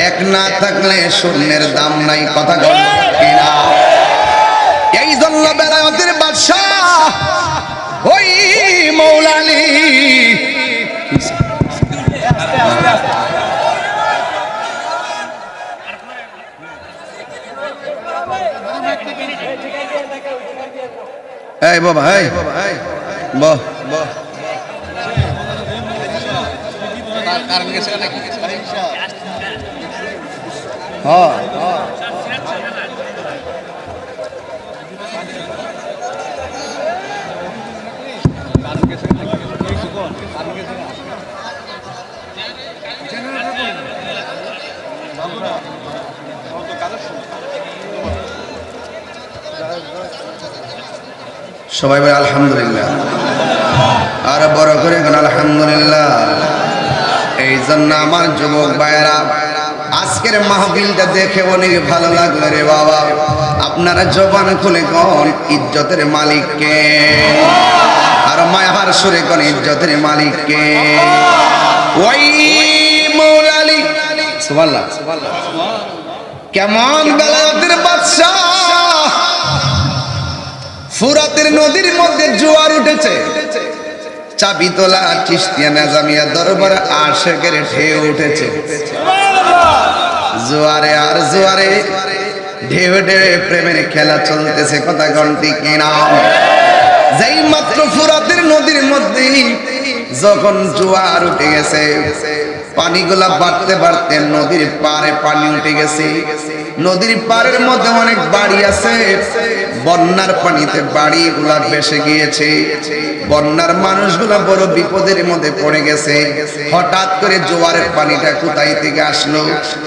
এক না থাকলে শূন্যের দাম নাই কথা বলেন কিনা এই জন্য বেলায়েতের বাদশা ওই মৌলা আলী এই বাবা এই বাহ বাহ কারণ গেছে নাকি হ্যাঁ সবাই বলে আলহামদুলিল্লাহ আর বড় করে এখন আলহামদুলিল্লাহ এই জন্য আমার যুবক ভাইয়েরা আজকের মাহফিলটা দেখে অনেক ভালো লাগলো রে বাবা আপনারা জবান খুলে কোন ইজ্জতের মালিক কে আর মায়ার সুরে কোন ইজ্জতের মালিক কে ওই মৌলা আলী সুবহানাল্লাহ কেমন বেলায়েতের বাদশা ফুরাতের নদীর মধ্যে জোয়ার উঠেছে চাবিতলা চিশতিয়া নিজামিয়া দরবারে আশেকের ঢেউ উঠেছে জোয়ারে আর জোয়ারে ঢেউ ঢেউ প্রেমের খেলা চলতেছে কথা ঘন্টি কিনা যেই মাত্র ফুরাতের নদীর মধ্যে যখন জোয়ার উঠে গেছে পানিগুলা বাড়তে বাড়তে নদীর পারে পানি উঠে গেছে নদীর পাড়ের মধ্যে অনেক বাড়ি আছে বন্যার পানিতে বাড়িগুলা ভেসে গিয়েছে বন্যার মানুষগুলা বড় বিপদের মধ্যে পড়ে গেছে হঠাৎ করে জোয়ারের পানিটা কোথায় থেকে আসলো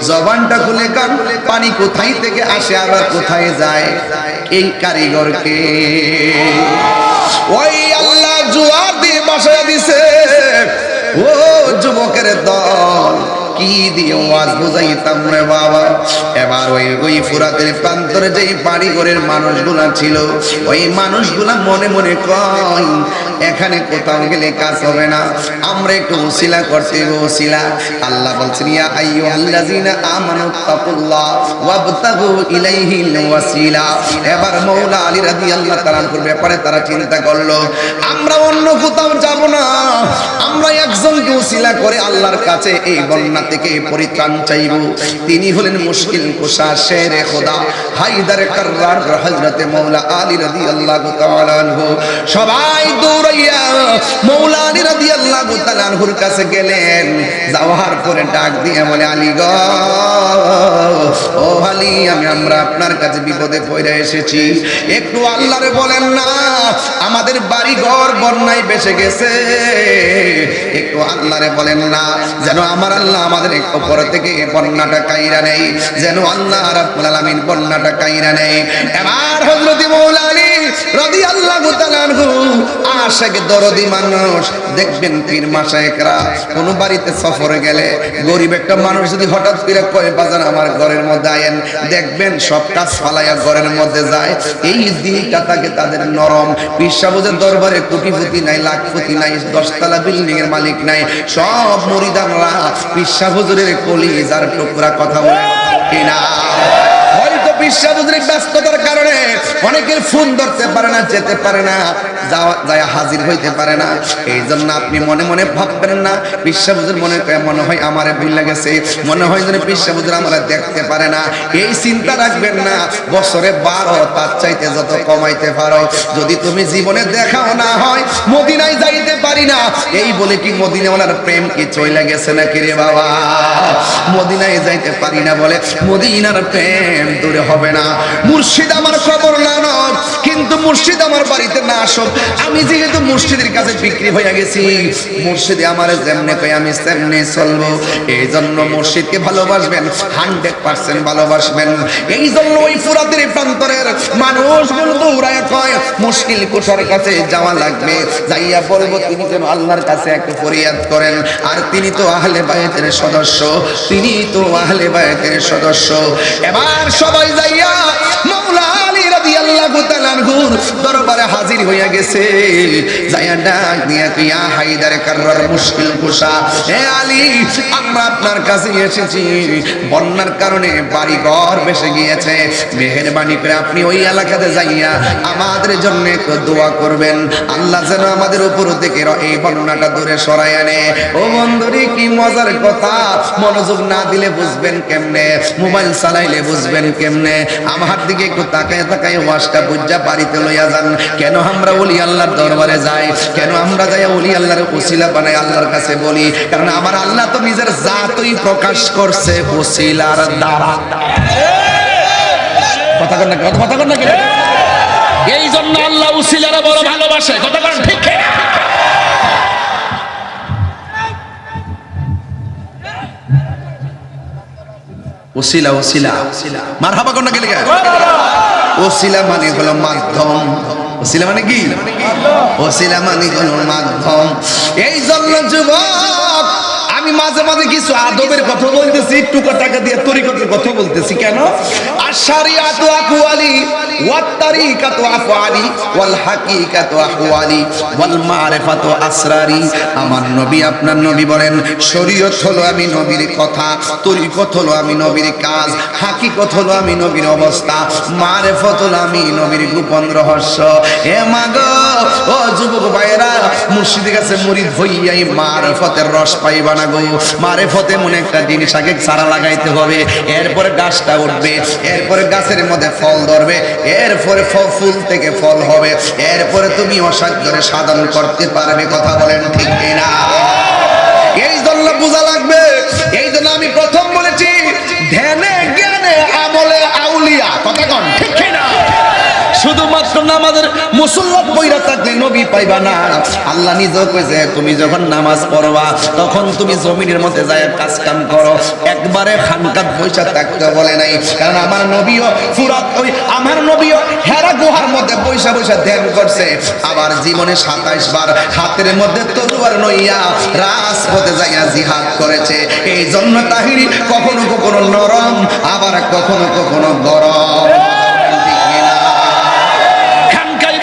জবানটা খুলে কান পানি কোথায় থেকে আসে আবার কোথায় যায় এই কারিগরকে ওই আল্লাহ জোয়ার দিয়ে বাসায় দিছে ও যুবকের দল কি দিয়ে ওয়াজ বুঝাইতাম রে বাবা এবার ওই ফুরাতের প্রান্তরে যেই বাড়িঘরের মানুষগুলা ছিল ওই মানুষগুলা মনে মনে কয় এখানে কোথাও গেলে কাজ হবে না আমরা একটু ওসিলা করতে ওসিলা আল্লাহ বলছেন ইয়া আইয়ুহাল্লাযিনা আমানু তাকুল্লাহ ওয়াবতাগু ইলাইহিল ওয়াসিলা এবার মৌলা আলী রাদিয়াল্লাহু তাআলার ব্যাপারে তারা চিন্তা করলো আমরা অন্য কোথাও যাব না আমরা একজনকে ওসিলা করে আল্লাহর কাছে এই বন্যা থেকে পরিত্রাণ চাইব। তিনি হলেন মুশকিল কুশা শেরে খোদা হায়দার কাররার হযরতে মাওলা আলী রাদিয়াল্লাহু তাআলা আনহু। সবাই দৌড়াইয়া মাওলা আলী রাদিয়াল্লাহু তাআলা আনহুর কাছে গেলেন। যাওয়ার পরে ডাক দিয়ে বলে, আলী গো, ও আলী, আমরা আপনার কাছে বিপদে পড়ে এসেছি, একটু আল্লাহরে বলেন না, আমাদের বাড়ি ঘর বন্যায় ভেসে গেছে, একটু আল্লাহরে বলেন না, যেন আমার আল্লাহ আমাদের উপর থেকে বন্যাটা কাইরা নেই, যেন আল্লাহ রাব্বুল আলামিন বন্যাটা কাইরা নেই। এবার হযরত মাওলা আলী রাদিয়াল্লাহু তাআলা আনহু আশিক দরদি মানুষ, দেখবেন পীর মাশায়েখরা কোন বাড়িতে সফরে গেলে গরিব একটা মানুষ যদি হঠাৎ করে কয় বাজার আমার ঘরের মধ্যে আয়েন, দেখবেন সব কাজ ফালাইয়া ঘরের মধ্যে যায়। এই দিনটা থাকে তাদের নরম। পীর সাহেবের দরবারে কোটিপতি নাই, লাখপতি নাই, 10 তলা বিল্ডিং এর মালিক নাই, সব মুরিদানরা পীর সাহেব হুজুরের কলিজার টুকরা কথা বলে কিনা। হয়তো পীর সাহেব হুজুরের ব্যস্ততার কারণে অনেকের ফোন ধরতে পারে না, যেতে পারে না, যায় হাজির হইতে পারে না। এই জন্য আপনি মনে মনে ভাববেন না পীর সাহেব হুজুর মনে হয় আমারে ভুলে গেছে, মনে হয় যেন পীর সাহেব হুজুর আমারে দেখতে পারে না, এই চিন্তা রাখবেন না। বছরে 12 তার চাইতে যত কমাইতে পারো, যদি তুমি জীবনে দেখাও না হয় মদিনায় যাইতে পারি না, এই বলে কি মদিনাওয়ালার প্রেম কি চইলা গেছে নাকি রে বাবা? মদিনায় যাইতে পারি না বলে মদিনার প্রেম দূরে হবে না। মুর্শিদ আমার খবর না নয়, কিন্তু মুর্শিদ আমার বাড়িতে না আসুক, আমি যেহেতু মুর্শিদের কাছে বিক্রি হয়ে গেছি, মুর্শিদে আমার যেমনে কই আমি তেমনি চলবো। এই জন্য মুর্শিদকে ভালোবাসবেন, 100% ভালোবাসবেন। এই জন্য ওই ফুরাতের প্রান্তরের মানুষগুলো দৌড়ায় কয় মুশকিল কুশার কাছে যাওয়া লাগবে, যাইয়া বলবো তিনি যেন আল্লাহর কাছে একটু ফরিয়াদ করেন, আর তিনি তো আহলে বায়তের সদস্য, তিনি তো আহলে বায়তের সদস্য। এবার সবাই যাইয়া মাওলা আলী রাদিয়াল্লাহু তাআলা আনহুর দরবারে হাজির হইয়া গেছে। যাইয়া ডাক দিয়া ইয়া হায়দার কাররার মুশকিল কুশা, হে আলী, আমরা আপনার কাছে এসেছি, বন্যার কারণে বাড়ি ঘর ভেসে গিয়েছে, মেহেরবানি করে আপনি ওই এলাকাতে যাইয়া আমাদের জন্য একটু দোয়া করবেন, আল্লাহ যেন আমাদের উপর থেকে এই বন্যাটা দূরে সরাই আনে। ও বন্ধুরি, কি মজার কথা, মনোযোগ না দিলে বুঝবেন কেমনে, মোবাইল চালাইলে বুঝবেন কেমনে? আমার দিকে একটু তাকায় তাকায় ওয়াজটা বুঝা বাড়িতে লইয়া যান। কেন আমরা ওলি আল্লাহর দরবারে যাই, কেন আমরা যাই ওলি আল্লাহর ওসিলা বানাই আল্লাহর কাছে বলি? কারণ আমার আল্লাহ তো নিজের জাতই প্রকাশ করছে ওসিলার দ্বারা। কথা কন না, কথা কন না কেন? এই জন্য আল্লাহ ওসিলারে বড় ভালোবাসে। কথা কন ঠিক? ওসিলা ওসিলা মারহাবা কোন গেলে ওসিলা মানে হলো মাধ্যম। ওসিলা মানে কি? ওসিলা মানে হলো মাধ্যম। এই জন্য যুবক, আমি মাঝে মাঝে কিছু আদবের কথা বলতেছি, একটু টাকা দিয়ে তরিকতের কথা বলতেছি। কেন? আশারিয়াতু আকওয়ালি ওয়াত তারিকাতু আফআলি ওয়াল হাকিকাতু আহওয়ালি ওয়াল মারিফাতু আসরারি। আমার নবী, আপনার নবী বলেন, শরীয়ত হলো আমি নবীর কথা, তরিকত হলো আমি নবীর কাজ, হাকিকত হলো আমি নবীর অবস্থা, মারিফত হলো আমি নবীর গোপন রহস্য। হে মাগো, ও যুবক ভাইরা, মুর্শিদের কাছে মুরিদ হইয়াই মারিফতের রস পাইবা না গো। মারিফতে মনে একটা জিনিস আগে চারা লাগাইতে হবে, এরপরে গাছটা উঠবে, এরপরে গাছের মধ্যে ফল ধরবে, এরপরে ফুল থেকে ফল হবে, এরপরে তুমি অসাধ্যরে সাধন করতে পারবে। কথা বলেন ঠিক কিনা? এই জন্য বোঝা লাগবে। এই জন্য আমি প্রথম বলেছি, ধ্যানে জ্ঞানে আমলে আউলিয়া। কথা কন ঠিক কিনা? শুধুমাত্র নামাজের মুসল্লাত বইরা থাকলে নবী পাইবা না। আল্লাহ নিজেও কইছে, তুমি যখন নামাজ পড়বা তখন তুমি জমিনের মধ্যে যায় কাজ কাম করো, একবারে খানকাত বইসা থাকতে বলে নাই। কারণ আমার নবীও ফুরাত, ওই আমার নবীও হেরা গুহার মধ্যে বইসা বইসা ধ্যান করছে। আবার জীবনে 27 বার হাতের মধ্যে তলোয়ার নইয়া রাজপথে যাইয়া জিহাদ করেছে। এই জন্য তাহিরি কখনো কখনো নরম, আবার কখনো কখনো গরম।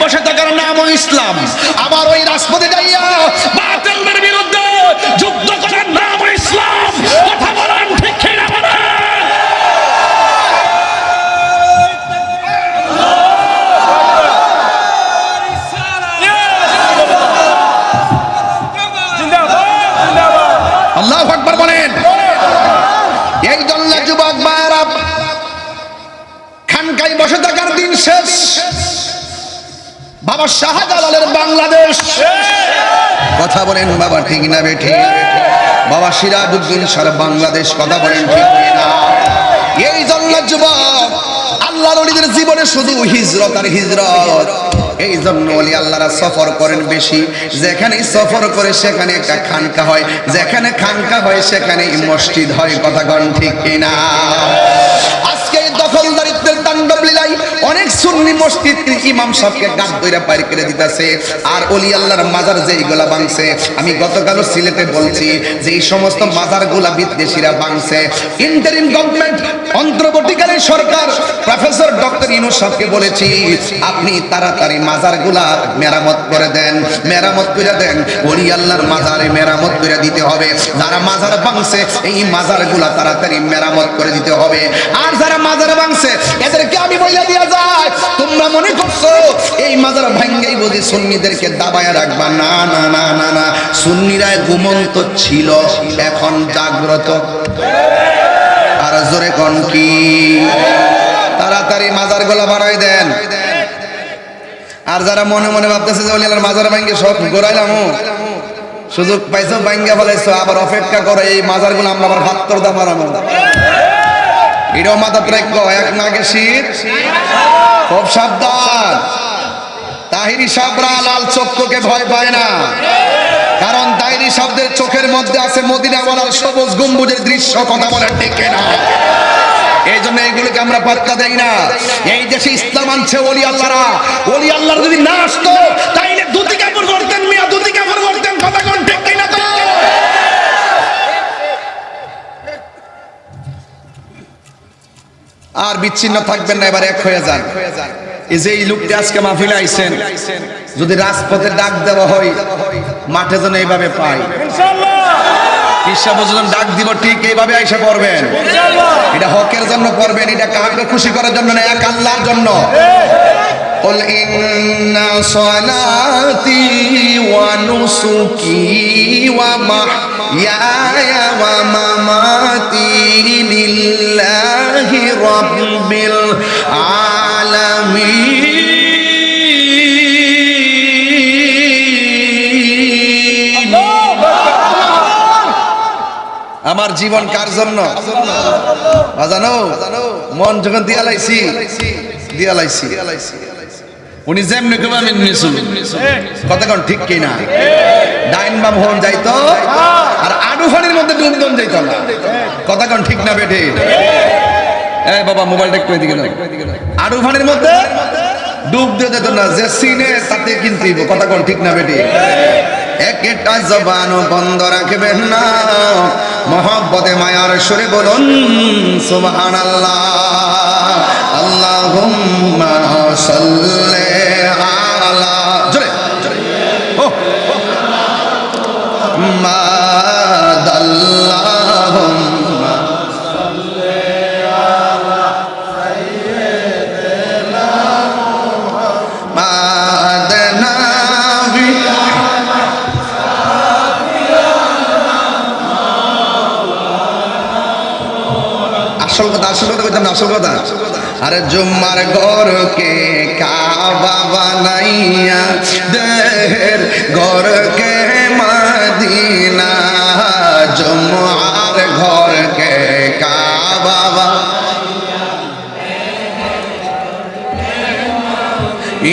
বসে থাকার নাম ইসলাম, আবার ওই রাজপথে যাইয়া বাতিলের বিরুদ্ধে যুদ্ধ করার নাম ইসলাম। কথা বলেন ঠিক কিনা বলেন? আল্লাহু আকবার বলেন। বাবা শাহজালালের বাংলাদেশ। কথা বলেন বাবা ঠিক না বেঠিক? বাবা সিরাজউদ্দিন শাহর বাংলাদেশ। কথা বলেন ঠিক না? এই জন্য যুবক আল্লাহর ওলিদের জীবনে শুধু হিজরত আর হিজরত। এই জন্য ওলি আল্লাহরা সফর করেন বেশি। যেখানে সফর করে সেখানে একটা খানকা হয়, যেখানে খানকা হয় সেখানেই মসজিদ হয়। কথা কোন ঠিক কিনা? আজকে দখলদারিত্বের তাণ্ডব লীলাই অনেক সুন্নি মসজিদ ইমাম সাহেবকে গাদ ধরে বাইর করে দিতেছে। আর ওলি আল্লাহর মাজার যেইগুলা ভাঙছে, আমি গতকালও সিলেটে বলছি যে এই সমস্ত মাজারগুলা বিদেশিরা ভাঙছে। ইন্টারিম গভর্নমেন্ট, অন্তর্বর্তীকালীন সরকার প্রফেসর ডক্টর ইউনূস সাহেবকে বলেছি আপনি তাড়াতাড়ি মাজারগুলা মেরামত করে দেন, মেরামত করে দেন। ওলি আল্লাহর মাজারে মেরামত করে দিতে হবে। যারা মাজার ভাঙছে এই মাজারগুলা তাড়াতাড়ি মেরামত করে দিতে হবে। আর যারা মাজার ভাঙছে এদেরকে আমি বইলা দিয়া যায়, তোমরা মনে করছো এই মাজার ভাঙ্গেই বুঝি সুন্নিদেরকে দাবায় রাখবা? না না না না না, সুন্নিরা ঘুমন্ত ছিল, এখন জাগ্রত। আর জোরে কোন কি? তাড়াতাড়ি মাজারগুলা বাড়াই দেন। আর যারা মনে মনে ভাবতেছে যে ওলি আল্লাহর মাজার ভাঙ্গে সব গোড়াইলাম, সুযোগ পাইছো ভাঙ্গা ফেলাইছো, আবার অপেক্ষা করো এই মাজারগুলো আমরা আবার ভাত্তর দা মারানো। এটাও মাথা রাখো, এক নাগে শীত, খুব সাবধান। তাহিরি সাবরা লাল চক্ষুকে ভয় পায় না, কারণ তাহিরি শব্দের চোখের মধ্যে আছে মদিনাওয়ালার সবুজ গম্বুজের দৃশ্য। কথা বলেন ঠিক না? এই জন্য এইগুলোকে আমরা পাত্তা দেই না। এই দেশে ইসলাম আনছে ওলি আল্লাহরা। ওলি আল্লাহরা যদি না আসতো তাইলে ধুতি কাপড় পরতেন, মিয়া ধুতি কাপড় পরতেন। কথা কোন ঠিক কিনা? তো আর বিচ্ছিন্ন থাকবেন না, এবার এক হয়ে যান। এই যে এই লোকটি আজকে মাহফিলে আইছেন, যদি রাজপথে ডাক দেওয়া হয় মাঠে যেন এইভাবে পাই, ডাক দিব ঠিক এইভাবে আইসা পড়বেন। এটা হকের জন্য করবেন, এটা কাউকে খুশি করার জন্য না, এক আল্লাহর জন্য। قل إن صلاتي ونسكي ومحياي ومماتي لله رب العالمين আমার জীবন কার জন্য জানো? মন যখন দিয়ালাইছি উনি যেমনি কেউ আমি কথা কোন ঠিক কিনা? ডাইন বাম হন যাইতো আর আডুফানির মধ্যে ডুবদন যাইতো না। কথা কোন ঠিক না বেঠে? এই বাবা মোবাইলটা একটু এদিকে দাও। আডুফানির মধ্যে ডুব দিয়ে যেত না, যে সিনে তাতে কিনতে। কথা কোন ঠিক না বেঠে? একটা জবানও বন্ধ রাখবেন না, মহব্বতে মায়ার সুরে বলুন সুবহানাল্লাহ। আল্লাহুম্মা সাল্লি আলা জোরে জোরে ও মাদাল্লাহুম্মা সাল্লি আলা সাইয়্যিদিনা মুহাম্মাদ নবী। আসল কথা কইতাম না, আসল কথা। আরে জুম্মার ঘরকে কাবা বানাইয়া দেহের ঘরকে মদিনা, জুম্মার ঘরকে কাবা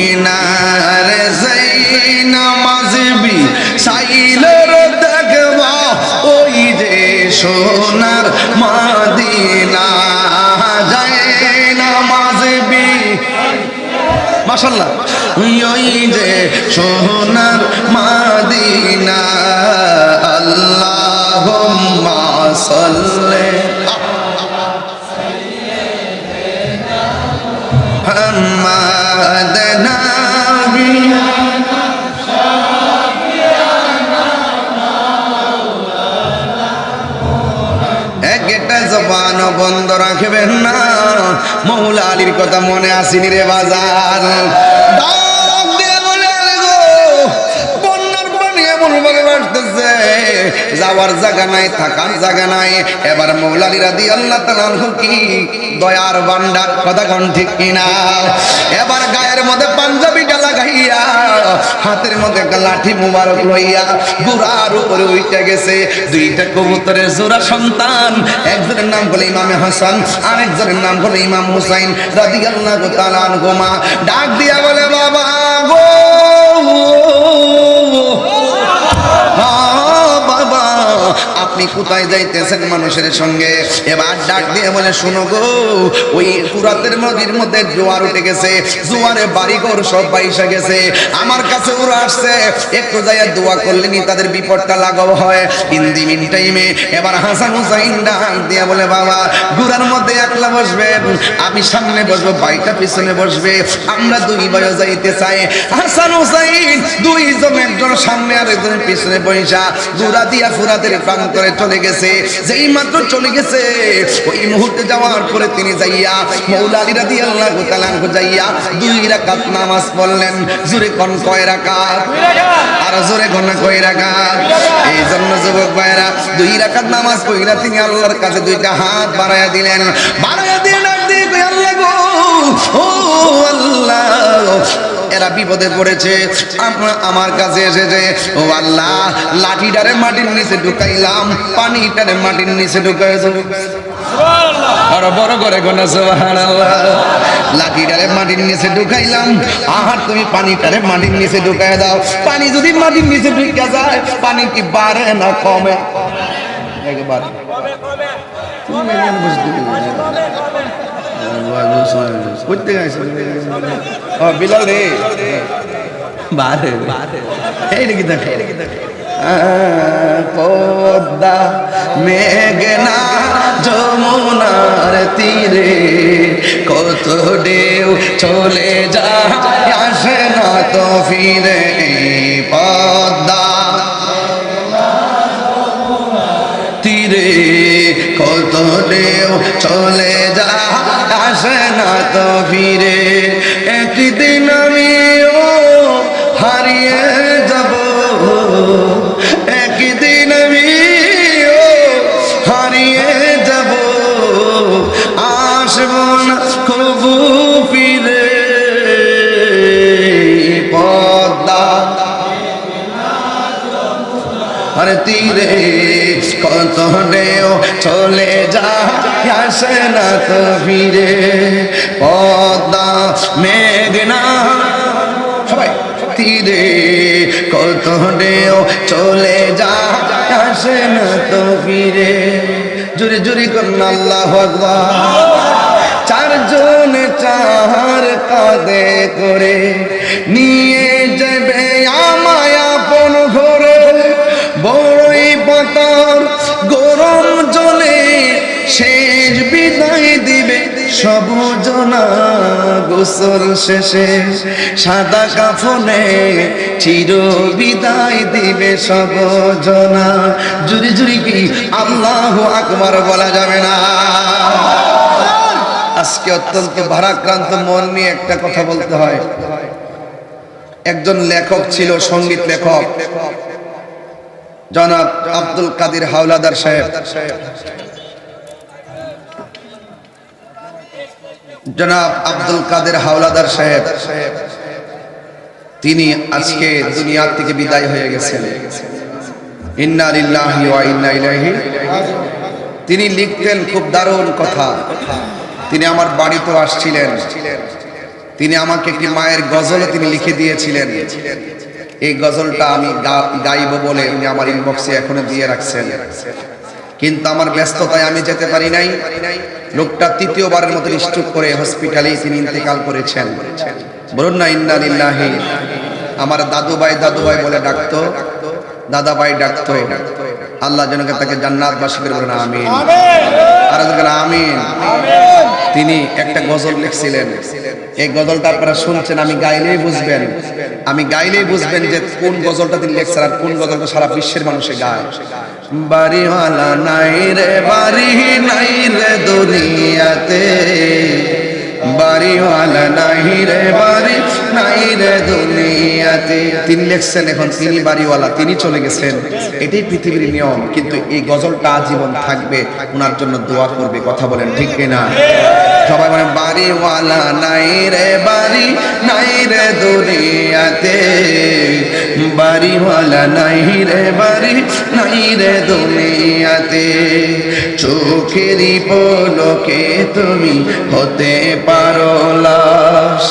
ইনার যেই নামাজ বি সাইলের দেখবা ওই যে সোনার মদিনা, যায় নামাজ বি মাশাআল্লাহ ওই যে সোনার মদিনা। আল্লাহুম্মা সাল্লি মুহাম্মাদ নবী একটা জবান বন্ধ রাখবেন না। মৌলা আলীর কথা মনে আসেনি রে বাজার? বন্যার পানি এমন ভাবে বাড়তেছে যাওয়ার জায়গা নাই, থাকার জায়গা নাই। এবার মৌলা আলী রাদিয়াল্লাহু তাআলা আনহু কি দয়ার ভান্ডার, কথা কোন ঠিক কিনা? এবার গায়ের মধ্যে পাঞ্জাবিটা লাগাইয়া, হাতের মধ্যে একটা লাঠি মুবারক লইয়া ঘোড়ার উপরে উঠে গেছে। দুইটা কবুতরের জোড়া সন্তান, একজনের নাম হলো ইমাম হাসান, আরেকজনের নাম হলো ইমাম হুসাইন রাদিয়াল্লাহু তাআলা আনহুমা। ডাক দিয়া বলে, বাবা গো, বাবা আপনি কোথায় যাইতেছেন মানুষের সঙ্গে? এবার ডাক দিয়ে বলে, শোনো গো, ওই ফুরাতের নদীর মধ্যে জোয়ার উঠে গেছে, জোয়ারে বাড়িঘর সব বাইসা গেছে, আমার কাছে ওরা আসছে, একটু যাইয়া দোয়া করলেনি তাদের বিপদটা লাঘব হয়। ইন দি মিন টাইমে এবার হাসান হুসাইন ডাক দিয়ে বলে, বাবা ঘোড়ার মধ্যে একলা বসবেন, আমি সামনে বসবো, ভাইটা পিছনে বসবে, আমরা দুই ভাই যাইতে চাই। হাসান হুসাইন দুইজন, একজন সামনে আর একজন পিছনে বসা ঘোড়া দিয়া ফুরাতের প্রান্তরে চলে গেছে। যেই মাত্র চলে গেছে, ওই মুহূর্তে যাওয়ার পরে তিনি যাইয়া মৌলা আলী রাদিয়াল্লাহু তাআলা আনহু যাইয়া 2 রাকাত নামাজ পড়লেন। জোরে কোন কয় রাকাত? আর জোরে কোন কয় রাকাত? এই জন্য যুবক ভাইরা 2 রাকাত নামাজ পড়িলা তিনি আল্লাহর কাছে দুইটা হাত বাড়ায়া দিলেন। বাড়ায়া দিয়ে ডাক দিয়ে কই, আল্লাহ গো, ও আল্লাহ, এরা বিপদে পড়েছে, আমার কাছে এসেছে, ও আল্লাহ লাঠিটারে মাটির নিচে ঢুকাইলাম, পানিটারে মাটির নিচে ঢুকাইছো, আর বড় করে গোনা সুবহানাল্লাহ। লাঠিটারে মাটির নিচে ঢুকাইলাম, আর তুমি পানিটারে মাটির নিচে ঢুকাই দাও। পানি যদি মাটির নিচে ঢুকে যায়, পানি কি বাড়ে না কমে? একবার বিলাল রে বারে এই নাকি দেখ পদ্মা মেঘনা যমুনার তীরে কত ঢেউ চলে যায়, আসে না তো ফিরে। পদ্মা তীরে কত ঢেউ চলে যায়, আসে না তো ফিরে। একদিন আমিও হারিয়ে যাব, একদিন আমিও হারিয়ে যাব, আসবো না কবু ফিরে। পদ্মা আর তীরে কত ঢেউ চলে যায়, আসে না তো ফিরে। পদ্মা মেঘনা সবাই তীরে কত ঢেউ চলে যায়, আসে না তো ফিরে। জুরি জুরি করুন আল্লাহু আকবার। চারজন চার কাঁধে করে নিয়ে যাবে আমায় আপন ঘরে, বড়ই পাতার গরম জলে শেষ বিদায় দিবে সবজনা। গোসল শেষে সাদা কাফনে চির বিদায় দিবে সবজনা। জুরি জুরি কি আল্লাহু আকবার বলা যাবে না? আজকে অত্যন্ত ভারাক্রান্ত মন নিয়ে একটা কথা বলতে হয়। একজন লেখক ছিল, সঙ্গীত লেখক, জনাব আব্দুল কাদের হাওলাদার সাহেব। জনাব আব্দুল কাদের হাওলাদার সাহেব তিনি আজকে দুনিয়া থেকে বিদায় হয়ে গেছেন। ইন্না লিল্লাহি ওয়া ইন্না ইলাইহি। তিনি লিখতেন খুব দারুণ কথা। তিনি আমার বাড়িতেও আসছিলেন, তিনি আমাকে একটি মায়ের গজলও তিনি লিখে দিয়েছিলেন। এই গজলটা আমি গাইব বলে উনি আমার ইনবক্সে এখনো দিয়ে রাখছেন, কিন্তু আমার ব্যস্ততায় আমি যেতে পারি নাই। লোকটা তৃতীয়বারের মতো স্ট্রোক করে হসপিটালে তিনি ইন্তেকাল করেছেন। বলুন না ইন্না লিল্লাহি। আমার দাদু ভাই বলে ডাকতো, দাদা ভাই ডাকতো। আল্লাহ যেন তাকে জান্নাতবাসী করে বলেন আমিন। আর আমিন। তিনি একটা গজল লিখছিলেন, এই গজলটা আপনারা শুনছেন, আমি গাইলেই বুঝবেন যে কোন গজলটা তিনি লিখছেন আর কোন গজলটা সারা বিশ্বের মানুষে গায়। বাড়িওয়ালা নাই রে, বাড়ি নাই রে দুনিয়াতে, বাড়িওয়ালা নাই রে বাড়ি নাই রে দুনিয়াতে। তিনি লিখছেন এখন তিনি বাড়িওয়ালা, তিনি চলে গেছেন, এটাই পৃথিবীর নিয়ম। কিন্তু এই গজলটা আজীবন থাকবে, ওনার জন্য দোয়া করবে। কথা বলেন ঠিক কিনা? সবাই বলেন বাড়িওয়ালা নাই রে বাড়ি নাই রে দুনিয়াতে, বাড়িওয়ালা নাই রে বাড়ি নাই রে দুনিয়াতে। চোখেরই পলকে তুমি হতে পারো লাশ,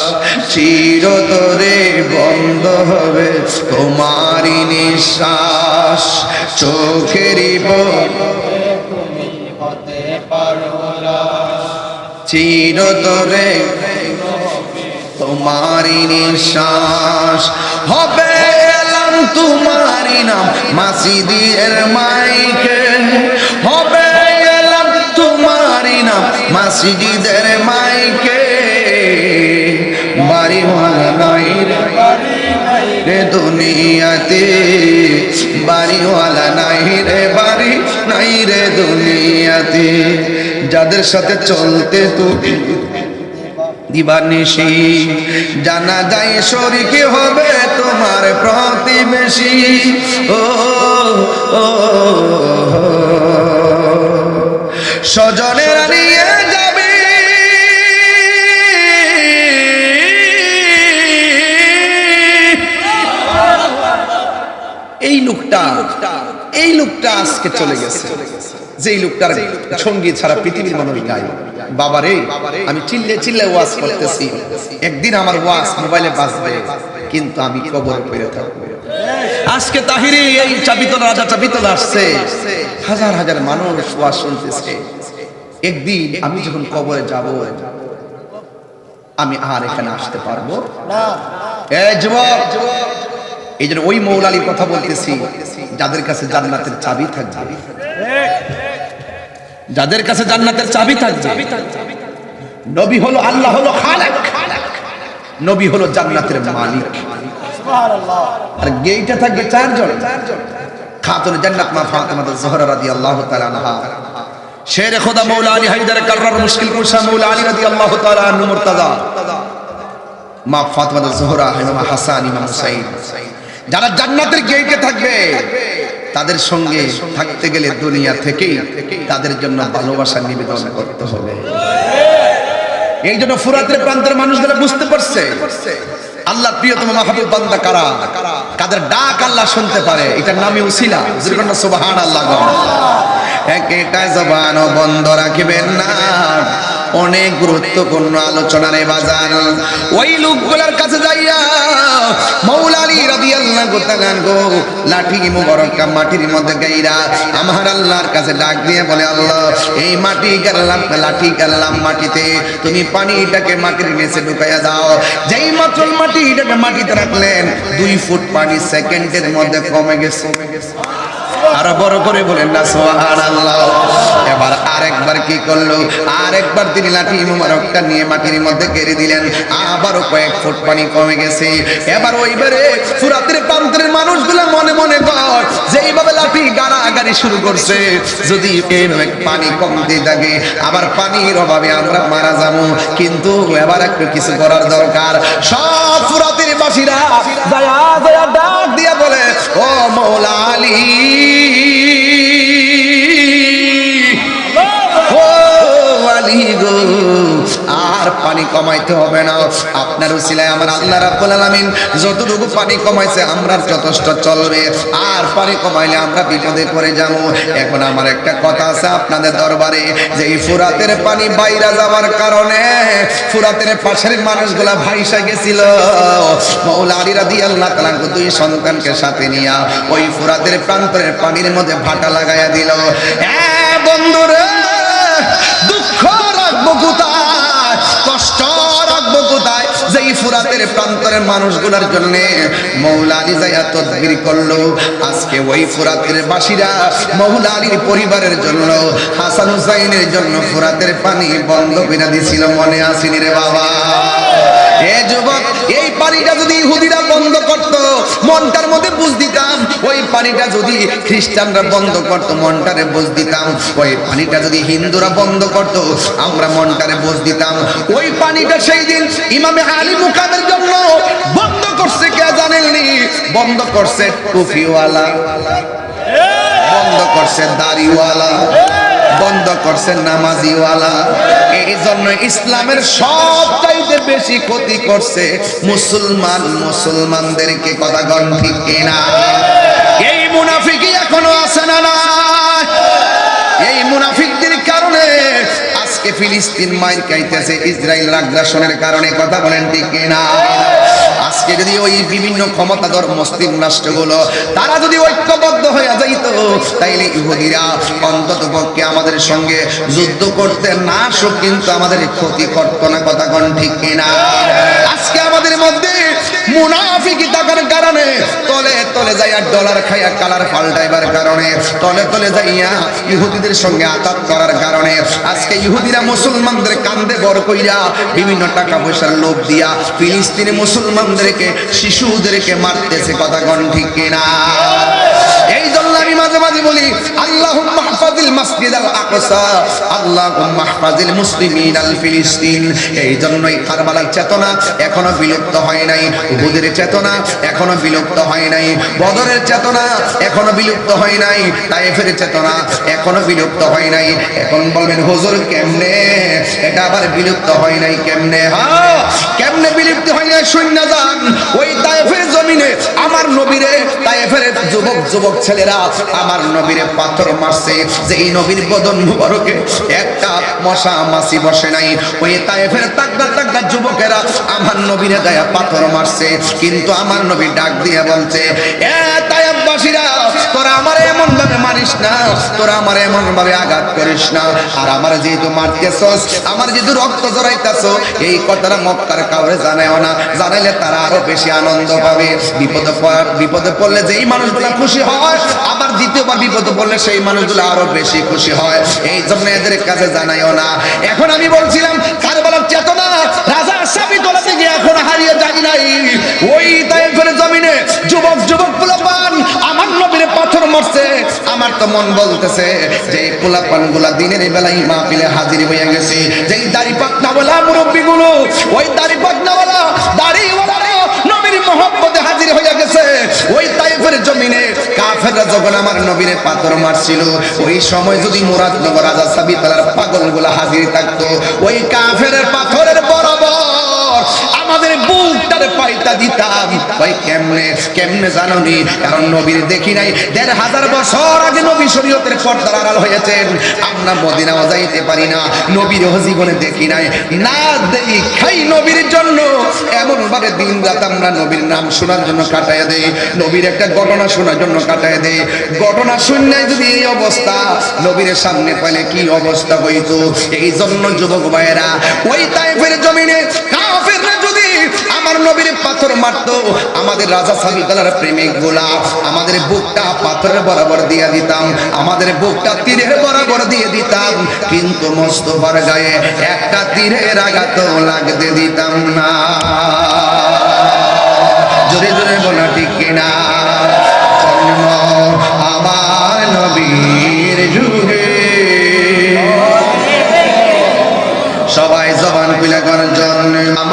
চিরতরে বন্ধ হবে তোমারই নিঃশ্বাস। চোখেরই পলকে তুমি হতে পারো লাশ, চিরতরে তোমারই নিঃশ্বাস। হবে এলাম তোমারই নাম মাসিদের মাইকে, হবে এলাম তোমারই নাম মাসিদের মাইকে। বাড়িওয়ালা নাই রে দুনিয়াতে, বাড়িওয়ালা নাই রে বাড়ি নাই রে দুনিয়াতে। যাদের সাথে চলতে তুমি দিবানিশি, জানা যায় শরীক হবে তোমার প্রতিবেশী। ও স্বজনেরা নিয়ে যাবে এই লোকটা আজকে চলে গেছে, যেই লোকটার সঙ্গী ছাড়া পৃথিবীর মানুষ নাই। বাবারে, আমি চিল্লে চিল্লে ওয়াজ করতেছি, একদিন আমার ওয়াজ মোবাইলে বাজবে, কিন্তু আমি কবরে পড়ে থাকবো। আজকে তাহিরি এই চাবিতলা, রাজা চাবিতলা আসছে, হাজার হাজার মানুষ ওয়াজ শুনতেছে। একদিন আমি যখন কবরে যাব, আমি আর এখানে আসতে পারবো না। এই যুবক, এই জন্য ওই মৌলালির কথা বলতেছি, যাদের কাছে জান্নাতের চাবি থাকবে, যাদের কাছে জান্নাতের চাবি থাকবে। নবী হলো আল্লাহ হলো খালেক, নবী হলো জান্নাতের মালিক। সুবহানাল্লাহ। আর গেইটা থাকবে চারজন, খাতুন জান্নাত মা ফাতেমা জোহরা রাদিয়াল্লাহু তাআলা আনহা, শের খোদা মৌলা আলী হায়দার কাররার মুশকিল কুশা মৌলা আলী রাদিয়াল্লাহু তাআলা আনহু মুর্তাজা, মা ফাতেমা জোহরা, ইমাম হাসান, ইমাম হুসাইন। যারা জান্নাতের গেইটে থাকবে, তাদের সঙ্গে থাকতে গেলে দুনিয়া থেকেই তাদের জন্য ভালোবাসা নিবেদন করতে হবে। এই জন্য ফুরাতের প্রান্তের মানুষগুলো বুঝতে পারছে আল্লাহর প্রিয়তম মাহবুব বান্দা কারা, কাদের ডাক আল্লাহ শুনতে পারে। এটার নামে উসিলা। সুবহানাল্লাহ। একটা জবান বন্ধ রাখবেন না, অনেক গুরুত্বপূর্ণ আলোচনা রে বাজার। ওই লোকগুলোর কাছে যাইয়া মৌলা আলী রাদিয়াল্লাহু তাআলা লাঠি মুবারক মাটির মধ্যে গাইরা আমার আল্লাহর কাছে ডাক দিয়ে বলে, আল্লাহ এই মাটি গাড়লাম, লাঠি গাড়লাম মাটিতে, তুমি পানিটাকে মাটির নিচে ঢুকাইয়া দাও। যেই মাত্র মাটিটাকে মাটিতে রাখলেন, 2 ফুট পানি সেকেন্ডের মধ্যে কমে গেছে। আর বড় করে বলেন না সুবহানাল্লাহ। এবার আরেকবার কি করলো, আরেকবার তিনি লাঠি মুবারকটা নিয়ে মাটির মধ্যে গেড়ে দিলেন, আবারও কয়েক ফুট পানি কমে গেছে। এবার ওইবারে ফুরাতের প্রান্তের মানুষগুলো মনে মনে কয় যে এইভাবে লাঠি গাড়াগাড়ি শুরু করছে, যদি এইভাবে পানি কমতে থাকে আবার পানির অভাবে আমরা মারা যাবো। কিন্তু এবার একটু কিছু করার দরকার। সব ফুরাতের বাসীরা যায়া যায়া ডাক দিয়া বলে, ও মৌলা আলী, আর পানি কমাইতে হবে না, আপনার উসিলায় আমার আল্লাহ রাব্বুল আলামিন যতটুকু পানি কমাইছে আমরা যথেষ্ট চলবে, আর পানি কমাইলে আমরা বিপদে পড়ে যাব। এখন আমার একটা কথা আছে আপনাদের দরবারে, যে এই ফুরাতের পানি বাইরে যাওয়ার কারণে ফুরাতের পাশের মানুষগুলা ভাইসা গেছিল। মৌলা আলী রাদিয়াল্লাহু তাআলা 2 সন্তানকে সাথে নিয়া ওই ফুরাতের প্রান্তরের পানির মধ্যে ভাটা লাগাইয়া দিল। বন্ধুরে, দুঃখ রাখবো কোথায়, কষ্ট রাখবো কোথায়, যেই ফুরাতের প্রান্তরের মানুষগুলোর জন্য মৌলা আলী যায়া তদবির করলো। আজকে ওই ফুরাতের বাসীরা মৌলা আলীর পরিবারের জন্য, হাসান হুসাইনের জন্য ফুরাতের পানি বন্ধ করে দিছিল। মনে আসেনি রে বাবা? এ যুবক, এই পানিটা যদি ইহুদিরা বন্ধ করতো, মনটার মধ্যে বুঝ দিতাম, ওই পানিটা যদি খ্রিস্টানরা বন্ধ করতো মনটারে বুঝ দিতাম, ওই পানিটা যদি হিন্দুরা বন্ধ করতো আমরা মনটারে বুঝ দিতাম। ওই পানিটা সেই দিন ইমামে আলী মুকামের জন্য বন্ধ করছে কে জানেননি? বন্ধ করছে টুপিওয়ালা, বন্ধ করছে দাড়িওয়ালা, বন্ধ করছে নামাজিওয়ালা। এই জন্য ইসলামের সবচাইতে বেশি ক্ষতি করছে মুসলমানদেরকে। কথা গণ ঠিক কিনা? এই মুনাফিকই এখনো আছে না? না, এই মুনাফিকদের কারণে আজকে ফিলিস্তিন মাইর খাইতেছে ইসরায়েলের আগ্রাসনের কারণে। কথা বলেন ঠিক কিনা? আজকে যদি ওই বিভিন্ন ক্ষমতাধর মুসলিম রাষ্ট্রগুলো তারা যদি ঐক্যবদ্ধ হয়ে যাইত, তাইলে ইহুদিরা অন্তত পক্ষে আমাদের সঙ্গে যুদ্ধ করতে না আসুক, কিন্তু আমাদের ক্ষতি করতো না। কথা কোন ঠিক কিনা? আজকে আমাদের মধ্যে মুনাফিকি থাকার কারণে, তলে তলে যাইয়া ডলার খাইয়া কালার পাল্টাইবার কারণে, তলে তলে যাইয়া ইহুদিদের সঙ্গে আঘাত করার কারণে আজকে ইহুদিরা মুসলমানদের কান্দে বর কইরা বিভিন্ন টাকা পয়সার লোভ দিয়া ফিলিস্তিনি মুসলমানদেরকে, শিশুদেরকে মারতেছে। কথা কোন ঠিক কিনা? এই জন্য আমি মাঝে মাঝে বলি আল্লাহুম্মা হাফাজিল মাসজিদাল আকসা, আল্লাহুম্মা হাফাজিল মুসলিমিন আল ফিলিস্তিন। এই জন্যই কারবালার চেতনা এখনো বিলুপ্ত হয় নাই, উহুদের চেতনা এখনো বিলুপ্ত হয় নাই, বদরের চেতনা এখনো বিলুপ্ত হয় নাই, তায়েফের চেতনা এখনো বিলুপ্ত হয় নাই। এখন বলবেন হুজুর কেমনে এটা আবার বিলুপ্ত হয় নাই? কেমনে? হ্যাঁ, কেমনে বিলুপ্ত হয় নাই শূন্য যান। ওই তায়েফের জমিনে আমার নবীরে, তায়েফের যুবক ছেলেরা আমার নবীরে পাথর মারছে, যে এই নবীর বদন মুবারকে একটা মশা মাছি বসে নাই। ওই তায়েফের তাগড়া তাগড়া যুবকেরা আমার নবীরে গায়ে পাথর মারছে, কিন্তু আমার নবী ডাক দিয়ে বলছে, এ তায়েফবাসীরা, তোরা আমার এমন ভাবে মারিস না, তোরা আমার এমন ভাবে আঘাত করিস না। আর আমার যেহেতু মারতেছস, আমার যেহেতু রক্ত জড়াইতেছ, এই কথাটা মক্কার কাউরে জানায়ও না, জানাইলে তারা আরো বেশি আনন্দ পাবে। বিপদে পড়লে যেই মানুষগুলা খুশি হয়, আবার দ্বিতীয়বার বিপদে পড়লে সেই মানুষগুলো আরো বেশি খুশি হয়। এই জন্য এদের কাছে জানাইও না। এখন আমি বলছিলাম কারবালার চেতনা রাজা সাবি তোলা থেকে এখন হারিয়ে যায় নাই। ওই তায়েফের জমিনে যুবক পোলাপান আমার নবীর পাথর মারছে। আমার তো মন বলতেছে যে পোলাপান গুলা দিনের বেলায় মাহফিলে হাজির হয়ে গেছে, যেই দাড়ি পাকনাওয়ালা মুরব্বীগুলো, ওই দাড়ি পাকনাওয়ালা দাড়িওয়ালা নবীর মহব্বতে হাজির হয়ে গেছে। ওই তায়েফের জমিনে কাফেররা যখন আমার নবীরে পাথর মারছিল, ওই সময় যদি মুরাদনগর রাজা সাবি তালার পাগলগুলা হাজির থাকতো, ওই কাফেরের পাথরের বরাবর আমাদের বুকটারে পাইতা দিতাম। ভাই কেমনে জানোনি? কারণ নবীর দেখি নাই, ১৫০০ বছর আগে নবী শরীয়তের পর্দার আড়াল হয়েছেন। আমরা মদিনাও যাইতে পারি না, নবীর জীবনে দেখি নাই। না দেখাই নবীর জন্য এমন ভাবে দিন রাত আমরা নবীর নাম শোনার জন্য কাটায় দেই, নবীর একটা ঘটনা শোনার জন্য কাটায় দেই। ঘটনা শুনলে যদি এই অবস্থা, নবীর সামনে পেলে কি অবস্থা হইতো? এই জন্য যুবক ভাইয়েরা, ওই তায়েফের জমিনে কাফেররা যদি আমার নবীর পাথর মারতো, আমাদের রাজা সাবিতালার প্রেমিক গোলা আমাদের বুকটা পাথরের বরাবর দিয়ে দিতাম, আমাদের বুকটা তীরের বরাবর দিয়ে দিতাম, কিন্তু মোস্তফার গায়ে একটা তীরের আঘাত লাগতে দিতাম না। জোরে জোরে বলা ঠিক কিনা? জন্ম আমার নবীর যুগে